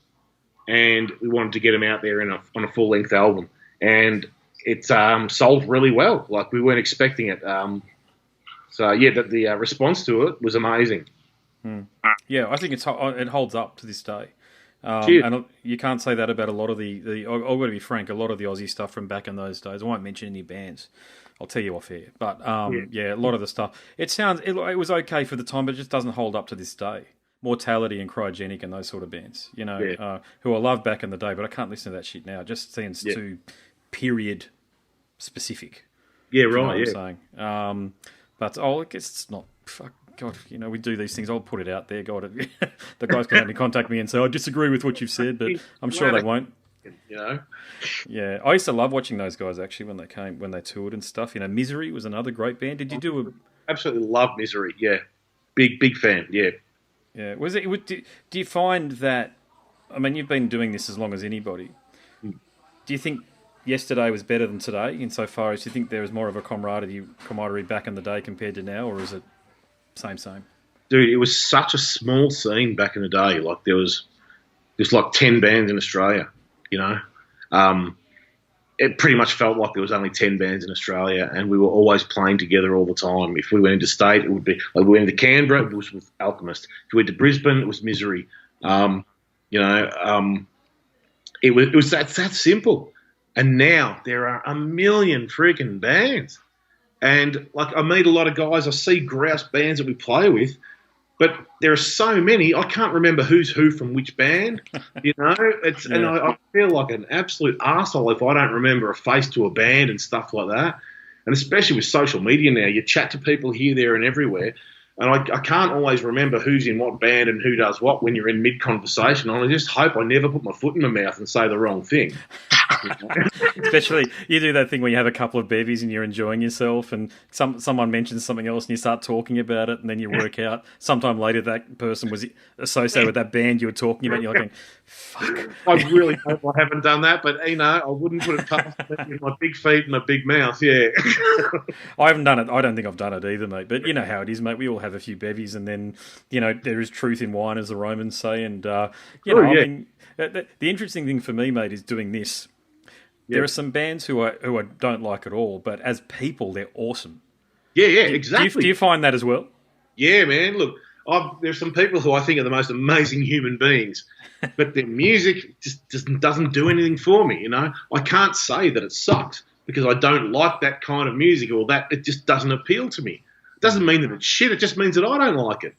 and we wanted to get them out there on a full-length album. And it sold really well. Like, we weren't expecting it. The response to it was amazing. Yeah, I think it holds up to this day. And you can't say that about a lot of the I've got to be frank, a lot of the Aussie stuff from back in those days. I won't mention any bands. I'll tell you off here. But, a lot of the stuff. It was okay for the time, but it just doesn't hold up to this day. Mortality and Cryogenic and those sort of bands, who I loved back in the day, but I can't listen to that shit now. It just seems too period specific. Yeah, right. What I'm saying. But I guess it's not. Fuck God, we do these things. I'll put it out there. God, the guys can only contact me and say I disagree with what you've said, but I'm sure they won't. Yeah, I used to love watching those guys actually when they toured and stuff. Misery was another great band. Did you do Absolutely love Misery. Yeah, big fan. Yeah. Yeah, do you find that? I mean, you've been doing this as long as anybody. Do you think yesterday was better than today, insofar as you think there was more of a camaraderie back in the day compared to now, or is it same? Dude, it was such a small scene back in the day. Like there's like 10 bands in Australia. It pretty much felt like there was only 10 bands in Australia, and we were always playing together all the time. If we went into state, it would be like we went into Canberra, it was with Alchemist. If we went to Brisbane, it was Misery. It was that simple. And now there are a million freaking bands, and like I meet a lot of guys. I see grouse bands that we play with. But there are so many, I can't remember who's who from which band, And I feel like an absolute arsehole if I don't remember a face to a band and stuff like that. And especially with social media now, you chat to people here, there and everywhere. And I can't always remember who's in what band and who does what when you're in mid-conversation. And I just hope I never put my foot in my mouth and say the wrong thing. Especially, you do that thing where you have a couple of bevies and you're enjoying yourself, and someone mentions something else and you start talking about it, and then you work out sometime later that person was associated with that band you were talking about, and you're like, fuck. I really hope I haven't done that, but, I wouldn't put it past me with my big feet and a big mouth, yeah. I haven't done it. I don't think I've done it either, mate. But you know how it is, mate. We all have a few bevies, and then, there is truth in wine, as the Romans say, and, I mean, the interesting thing for me, mate, is doing this. There are some bands who I don't like at all, but as people, they're awesome. Yeah, exactly. Do you find that as well? Yeah, man. Look, there's some people who I think are the most amazing human beings, but their music just doesn't do anything for me, I can't say that it sucks because I don't like that kind of music or that it just doesn't appeal to me. It doesn't mean that it's shit. It just means that I don't like it,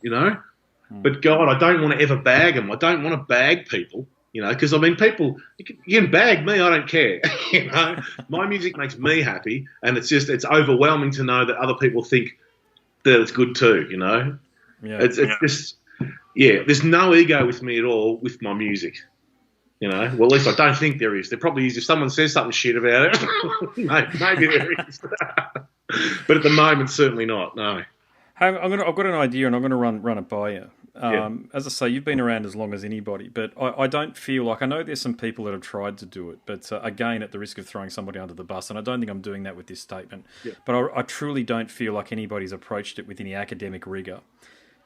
But, God, I don't want to ever bag them. I don't want to bag people. Because, people, you can bag me, I don't care. My music makes me happy, and it's overwhelming to know that other people think that it's good too, Yeah. It's just, there's no ego with me at all with my music, Well, at least I don't think there is. There probably is. If someone says something shit about it, maybe there is. But at the moment, certainly not, no. Hey, I've got an idea, and I'm going to run it by you. As I say, you've been around as long as anybody, but I don't feel like, I know there's some people that have tried to do it, but again, at the risk of throwing somebody under the bus, and I don't think I'm doing that with this statement, but I truly don't feel like anybody's approached it with any academic rigour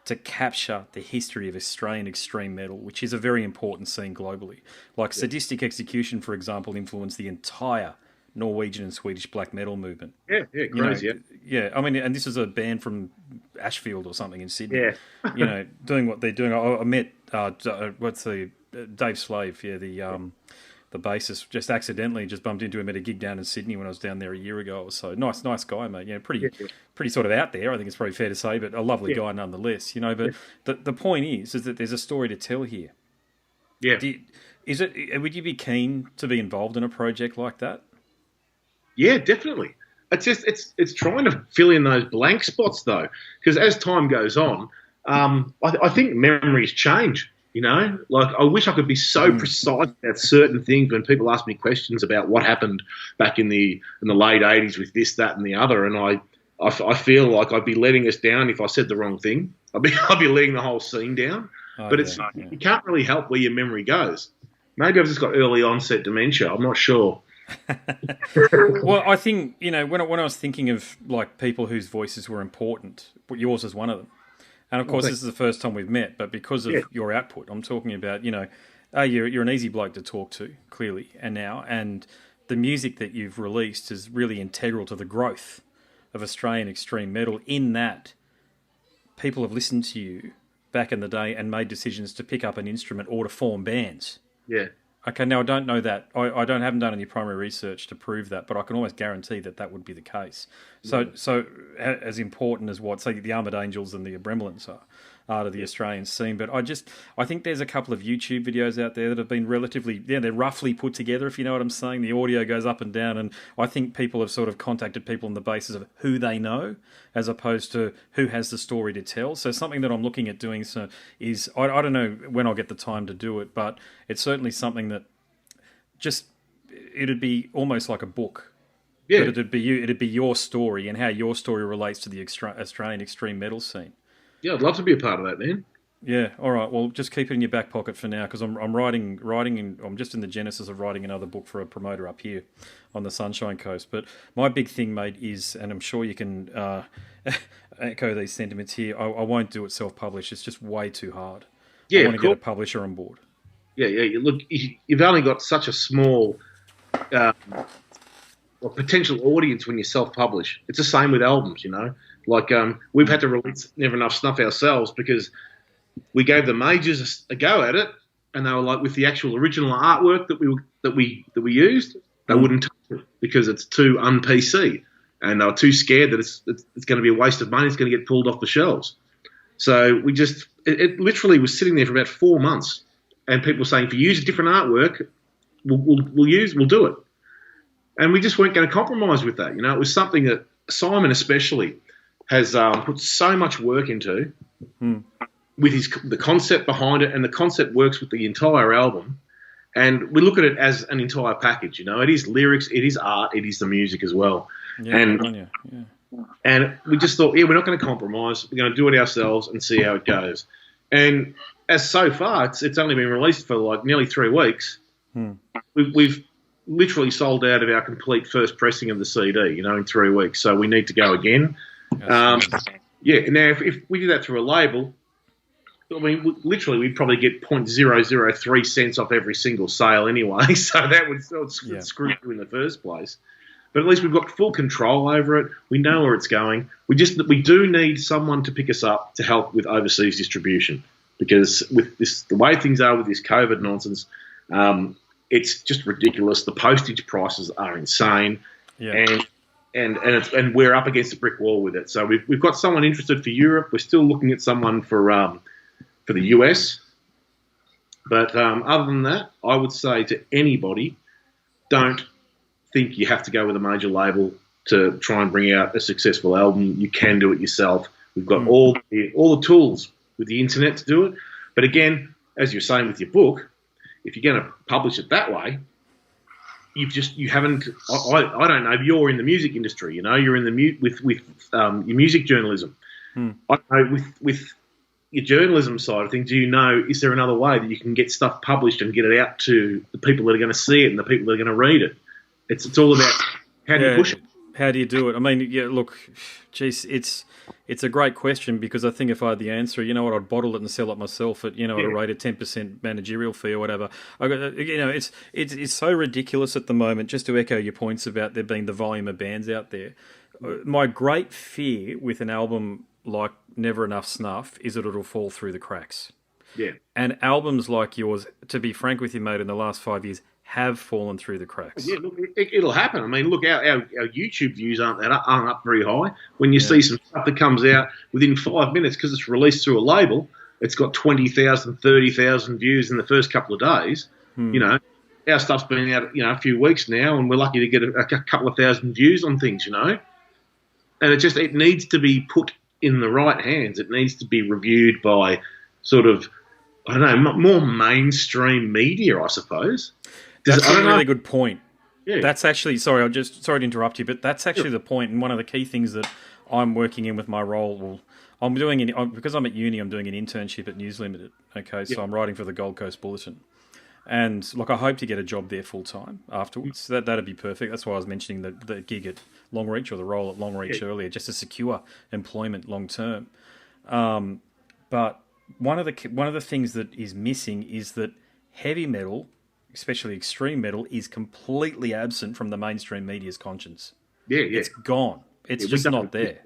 to capture the history of Australian extreme metal, which is a very important scene globally. Like Sadistic Execution, for example, influenced the entire Norwegian and Swedish black metal movement. Yeah, crazy, Yeah, I mean, and this is a band from Ashfield or something in Sydney. Yeah. Doing what they're doing. I met Dave Slave, the bassist, just accidentally bumped into him at a gig down in Sydney when I was down there a year ago or so. Nice guy, mate. Pretty sort of out there, I think it's probably fair to say, but a lovely guy nonetheless. But the point is that there's a story to tell here. Yeah. Would you be keen to be involved in a project like that? Yeah, definitely. It's trying to fill in those blank spots though, because as time goes on, I think memories change. Like I wish I could be so precise about certain things when people ask me questions about what happened back in the late '80s with this, that, and the other, and I feel like I'd be letting us down if I said the wrong thing. I'd be letting the whole scene down. You can't really help where your memory goes. Maybe I've just got early onset dementia. I'm not sure. Well, I think, when I was thinking of like people whose voices were important, yours is one of them. And of course, this is the first time we've met, but because of your output, I'm talking about, you're an easy bloke to talk to, clearly, and the music that you've released is really integral to the growth of Australian extreme metal, in that people have listened to you back in the day and made decisions to pick up an instrument or to form bands. Yeah. Okay, now I don't know that. I haven't done any primary research to prove that, but I can almost guarantee that would be the case. So as important as what, say, the Armoured Angels and the Abramelins are to the Australian scene, but I think there's a couple of YouTube videos out there that have been they're roughly put together, if you know what I'm saying. The audio goes up and down, and I think people have sort of contacted people on the basis of who they know, as opposed to who has the story to tell. So something that I'm looking at doing is, I don't know when I'll get the time to do it, but it's certainly something that it'd be almost like a book. Yeah. But it'd be your story and how your story relates to the Australian extreme metal scene. Yeah, I'd love to be a part of that, man. Yeah, all right. Well, just keep it in your back pocket for now, because I'm writing, and I'm just in the genesis of writing another book for a promoter up here on the Sunshine Coast. But my big thing, mate, is, and I'm sure you can echo these sentiments here, I won't do it self-published. It's just way too hard. Yeah, I want to get a publisher on board. Yeah. Look, you've only got such a small potential audience when you self-publish. It's the same with albums, Like we've had to release Never Enough Snuff ourselves because we gave the majors a go at it, and they were like, with the actual original artwork that we used, they wouldn't touch it because it's too un-PC, and they were too scared that it's going to be a waste of money. It's going to get pulled off the shelves. So it literally was sitting there for about 4 months, and people were saying, if you use a different artwork, we'll do it. And we just weren't going to compromise with that. It was something that Simon especially has put so much work into with the concept behind it, and the concept works with the entire album. And we look at it as an entire package. It is lyrics, it is art, it is the music as well. Yeah, And we just thought, we're not going to compromise. We're going to do it ourselves and see how it goes. And as so far, it's only been released for like nearly 3 weeks. We've literally sold out of our complete first pressing of the CD, in 3 weeks. So we need to go again. Now if we do that through a label, I mean, literally we'd probably get 0.003 cents off every single sale anyway. So that would screw you in the first place. But at least we've got full control over it. We know where it's going. We do need someone to pick us up to help with overseas distribution, because with the way things are with this COVID nonsense, it's just ridiculous. The postage prices are insane, and we're up against a brick wall with it. So we've got someone interested for Europe. We're still looking at someone for the US. But other than that, I would say to anybody, don't think you have to go with a major label to try and bring out a successful album. You can do it yourself. We've got all the tools with the internet to do it. But again, as you're saying with your book, if you're going to publish it that way, you haven't. I don't know if you're in the music industry. You're in the with your music journalism. I don't know with your journalism side of things. Do you know, is there another way that you can get stuff published and get it out to the people that are going to see it and the people that are going to read it? It's all about how do you push it. How do you do it? I mean, look, geez, it's a great question, because I think if I had the answer, I'd bottle it and sell it myself at, at a rate of 10% managerial fee or whatever. It's so ridiculous at the moment, just to echo your points about there being the volume of bands out there. My great fear with an album like Never Enough Snuff is that it'll fall through the cracks. Yeah. And albums like yours, to be frank with you, mate, in the last 5 years, have fallen through the cracks. Yeah, look, it'll happen. I mean, look, our YouTube views aren't up very high. When you see some stuff that comes out within 5 minutes because it's released through a label, it's got 20,000, 30,000 views in the first couple of days. Our stuff's been out, a few weeks now, and we're lucky to get a couple of thousand views on things, And it needs to be put in the right hands. It needs to be reviewed by sort of, I don't know, more mainstream media, I suppose. That's a really good point. Yeah. That's actually, sorry to interrupt you, but that's actually the point, and one of the key things that I'm working in with my role. I'm doing because I'm at uni. I'm doing an internship at News Limited. Okay, so I'm writing for the Gold Coast Bulletin, and look, I hope to get a job there full time afterwards. That'd be perfect. That's why I was mentioning the gig at Longreach, or the role at Longreach earlier, just to secure employment long term. But one of the things that is missing is that heavy metal, especially extreme metal, is completely absent from the mainstream media's conscience. It's gone. It's just not there.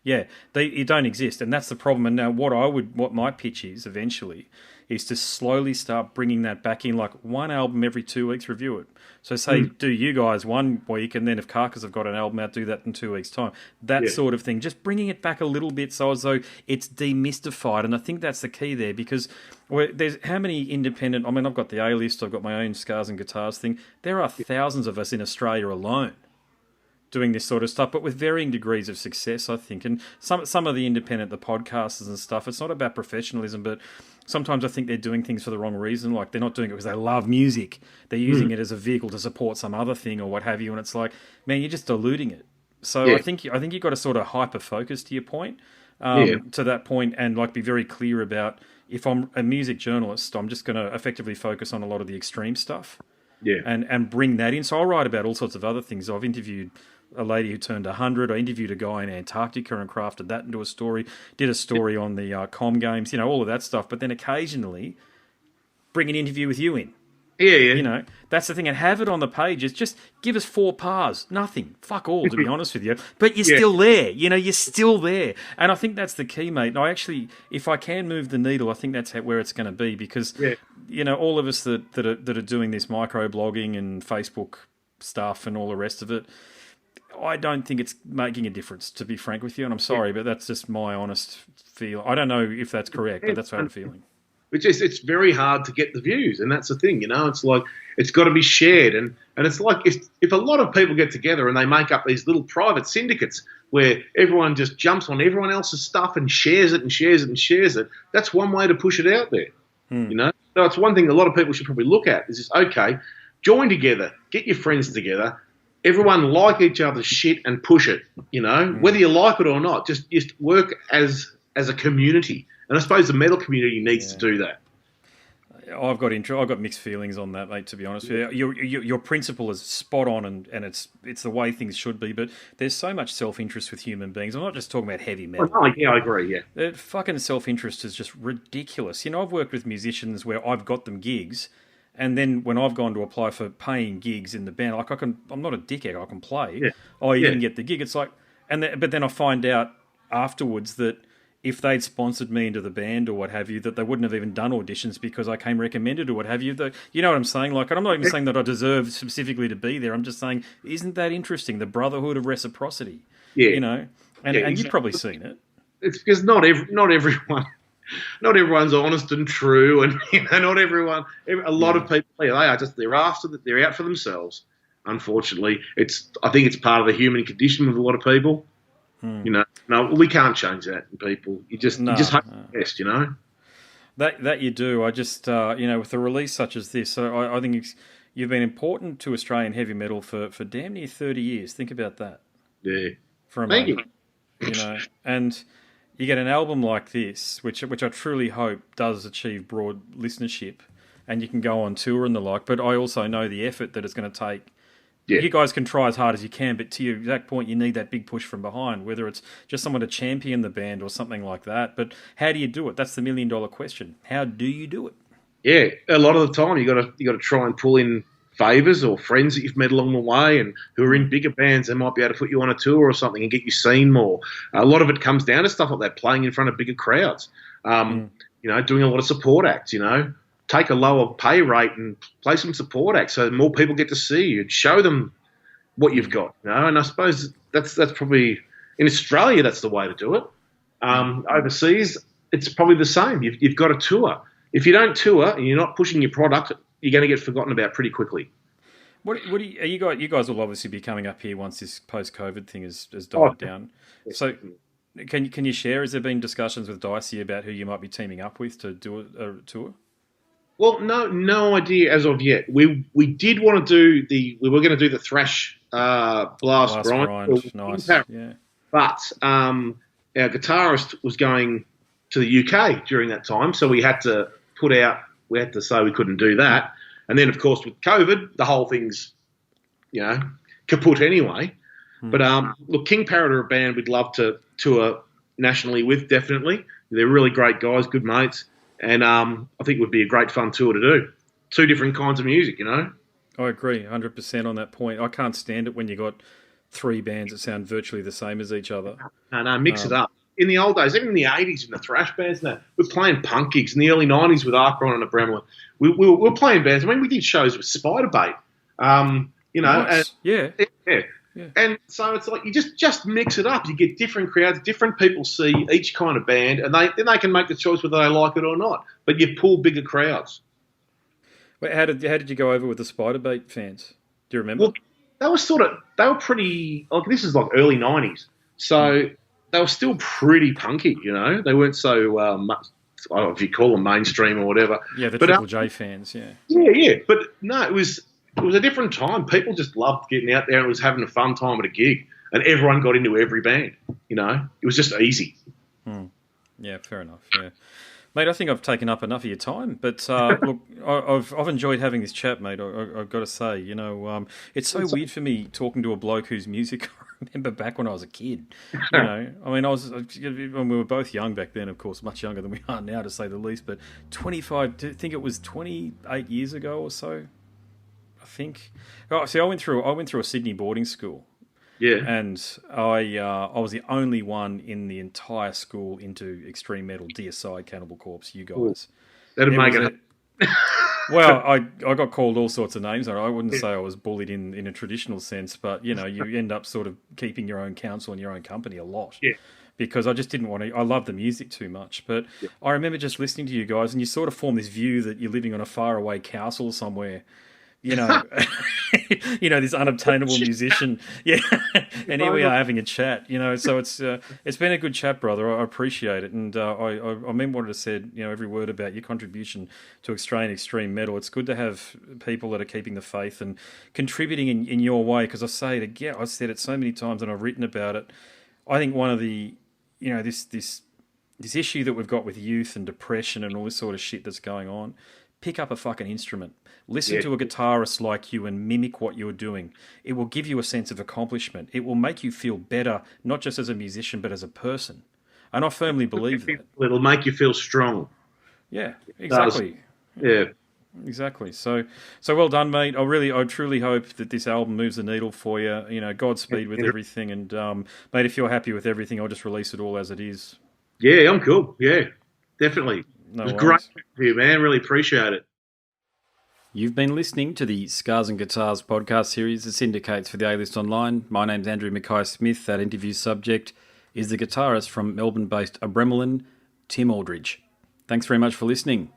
It don't exist, and that's the problem. And now, what my pitch is eventually is to slowly start bringing that back in, like one album every 2 weeks, review it. So say, do you guys 1 week, and then if Carcass have got an album out, do that in 2 weeks' time. That sort of thing. Just bringing it back a little bit, so as though it's demystified. And I think that's the key there, because there's how many independent... I mean, I've got the A-list, I've got my own Scars and Guitars thing. There are thousands of us in Australia alone doing this sort of stuff, but with varying degrees of success, I think. And some of the independent, the podcasters and stuff, it's not about professionalism, but sometimes I think they're doing things for the wrong reason. Like, they're not doing it because they love music. They're using it as a vehicle to support some other thing or what have you. And it's like, man, you're just diluting it. So I think you've got to sort of hyper-focus to your point, to that point, and like be very clear about, if I'm a music journalist, I'm just going to effectively focus on a lot of the extreme stuff. And bring that in. So I'll write about all sorts of other things. I've interviewed a lady who turned 100. I interviewed a guy in Antarctica and crafted that into a story. Did a story on the Com Games, all of that stuff. But then occasionally bring an interview with you in. That's the thing. And have it on the pages. Just give us 4 pars. Nothing. Fuck all, to be honest with you. But you're still there. You're still there. And I think that's the key, mate. And I actually, if I can move the needle, I think that's where it's going to be, because, all of us that are doing this micro-blogging and Facebook stuff and all the rest of it, I don't think it's making a difference, to be frank with you. And I'm sorry, but that's just my honest feel. I don't know if that's correct, but that's what I'm feeling. It's very hard to get the views, and that's the thing, It's like, it's got to be shared, and it's like if a lot of people get together and they make up these little private syndicates where everyone just jumps on everyone else's stuff and shares it and shares it and shares it, that's one way to push it out there, So it's one thing a lot of people should probably look at is just, okay, join together, get your friends together, everyone like each other's shit and push it, whether you like it or not, just work as a community. And I suppose the metal community needs to do that. I've got mixed feelings on that, mate. To be honest with you, your principle is spot on, and it's the way things should be. But there's so much self-interest with human beings. I'm not just talking about heavy metal. Oh, yeah, I agree. Yeah, fucking self-interest is just ridiculous. I've worked with musicians where I've got them gigs, and then when I've gone to apply for paying gigs in the band, like I'm not a dickhead. I can play. Yeah. You didn't get the gig. It's like, but then I find out afterwards that if they'd sponsored me into the band or what have you, that they wouldn't have even done auditions because I came recommended or what have you. You know what I'm saying? Like, I'm not even saying that I deserve specifically to be there. I'm just saying, isn't that interesting? The brotherhood of reciprocity. Yeah. And you've probably seen it. It's because not everyone's honest and true, and not everyone. A lot of people, they're after that. They're out for themselves. Unfortunately, I think it's part of the human condition with a lot of people. No, we can't change that in people. You just hope the best, That you do. I just, with a release such as this, I think you've been important to Australian heavy metal for damn near 30 years. Think about that. Yeah. For a moment. And you get an album like this, which I truly hope does achieve broad listenership, and you can go on tour and the like. But I also know the effort that it's going to take. Yeah. You guys can try as hard as you can, but to your exact point, you need that big push from behind, whether it's just someone to champion the band or something like that. But how do you do it? That's the $1 million question. How do you do it? Yeah, a lot of the time you got to try and pull in favours or friends that you've met along the way and who are in bigger bands. They might be able to put you on a tour or something and get you seen more. A lot of it comes down to stuff like that, playing in front of bigger crowds. Doing a lot of support acts. Take a lower pay rate and play some support acts so more people get to see you and show them what you've got, And I suppose that's probably, in Australia, that's the way to do it. Overseas, it's probably the same. You've got to tour. If you don't tour and you're not pushing your product, you're going to get forgotten about pretty quickly. What do you guys will obviously be coming up here once this post-COVID thing has died down. So can you share, has there been discussions with Dicey about who you might be teaming up with to do a tour? Well, no idea as of yet. We did want to we were going to do the thrash blast grind. Nice. Yeah. But our guitarist was going to the UK during that time, so we had to say we couldn't do that. And then, of course, with COVID, the whole thing's, kaput anyway. But look, King Parrot are a band we'd love to tour nationally with, definitely. They're really great guys, good mates. And I think it would be a great fun tour to do. Two different kinds of music, I agree 100% on that point. I can't stand it when you got three bands that sound virtually the same as each other. No, mix it up. In the old days, even in the 80s, in the thrash bands, we're playing punk gigs. In the early 90s with Archon and Abramelin, we were playing bands. I mean, we did shows with Spiderbait, Nice. Yeah. And so it's like you just mix it up. You get different crowds, different people see each kind of band, and then they can make the choice whether they like it or not. But you pull bigger crowds. Wait, how did you go over with the Spiderbait fans? Do you remember? Well, they were pretty. Like this is like early 90s, so they were still pretty punky. They weren't so much. I don't know if you call them mainstream or whatever. Yeah, the Triple J fans. Yeah. Yeah. But no, it was a different time. People just loved getting out there and it was having a fun time at a gig. And everyone got into every band, It was just easy. Yeah, fair enough, yeah. Mate, I think I've taken up enough of your time. But, look, I've enjoyed having this chat, mate, I've got to say. It's so weird for me talking to a bloke whose music I remember back when I was a kid. I mean, when we were both young back then, of course, much younger than we are now, to say the least. But I think it was 28 years ago or so. I think. Oh, see, I went through a Sydney boarding school. Yeah. And I was the only one in the entire school into extreme metal, Deicide, Cannibal Corpse, you guys. That'd make it. Well, I got called all sorts of names. I wouldn't say I was bullied in a traditional sense, but you end up sort of keeping your own counsel and your own company a lot. Yeah. Because I just didn't want to. I love the music too much, but I remember just listening to you guys, and you sort of form this view that you're living on a faraway castle somewhere, you know, this unobtainable musician. Yeah, and here we are having a chat. So it's been a good chat, brother. I appreciate it, and I mean what it said. Every word about your contribution to Australian extreme metal. It's good to have people that are keeping the faith and contributing in your way. Because I say it again, I've said it so many times, and I've written about it. I think one of the, this issue that we've got with youth and depression and all this sort of shit that's going on. Pick up a fucking instrument. Listen to a guitarist like you and mimic what you're doing. It will give you a sense of accomplishment. It will make you feel better, not just as a musician, but as a person. And I firmly believe that. It'll make you feel strong. Yeah, exactly. Yeah. Exactly. So well done, mate. I truly hope that this album moves the needle for you. Godspeed with everything. And, mate, if you're happy with everything, I'll just release it all as it is. Yeah, I'm cool. Yeah, definitely. No it was worries. great to you, man. Really appreciate it. You've been listening to the Scars and Guitars podcast series that syndicates for the A-List Online. My name's Andrew Mackay-Smith. That interview subject is the guitarist from Melbourne-based Abramelin, Tim Aldridge. Thanks very much for listening.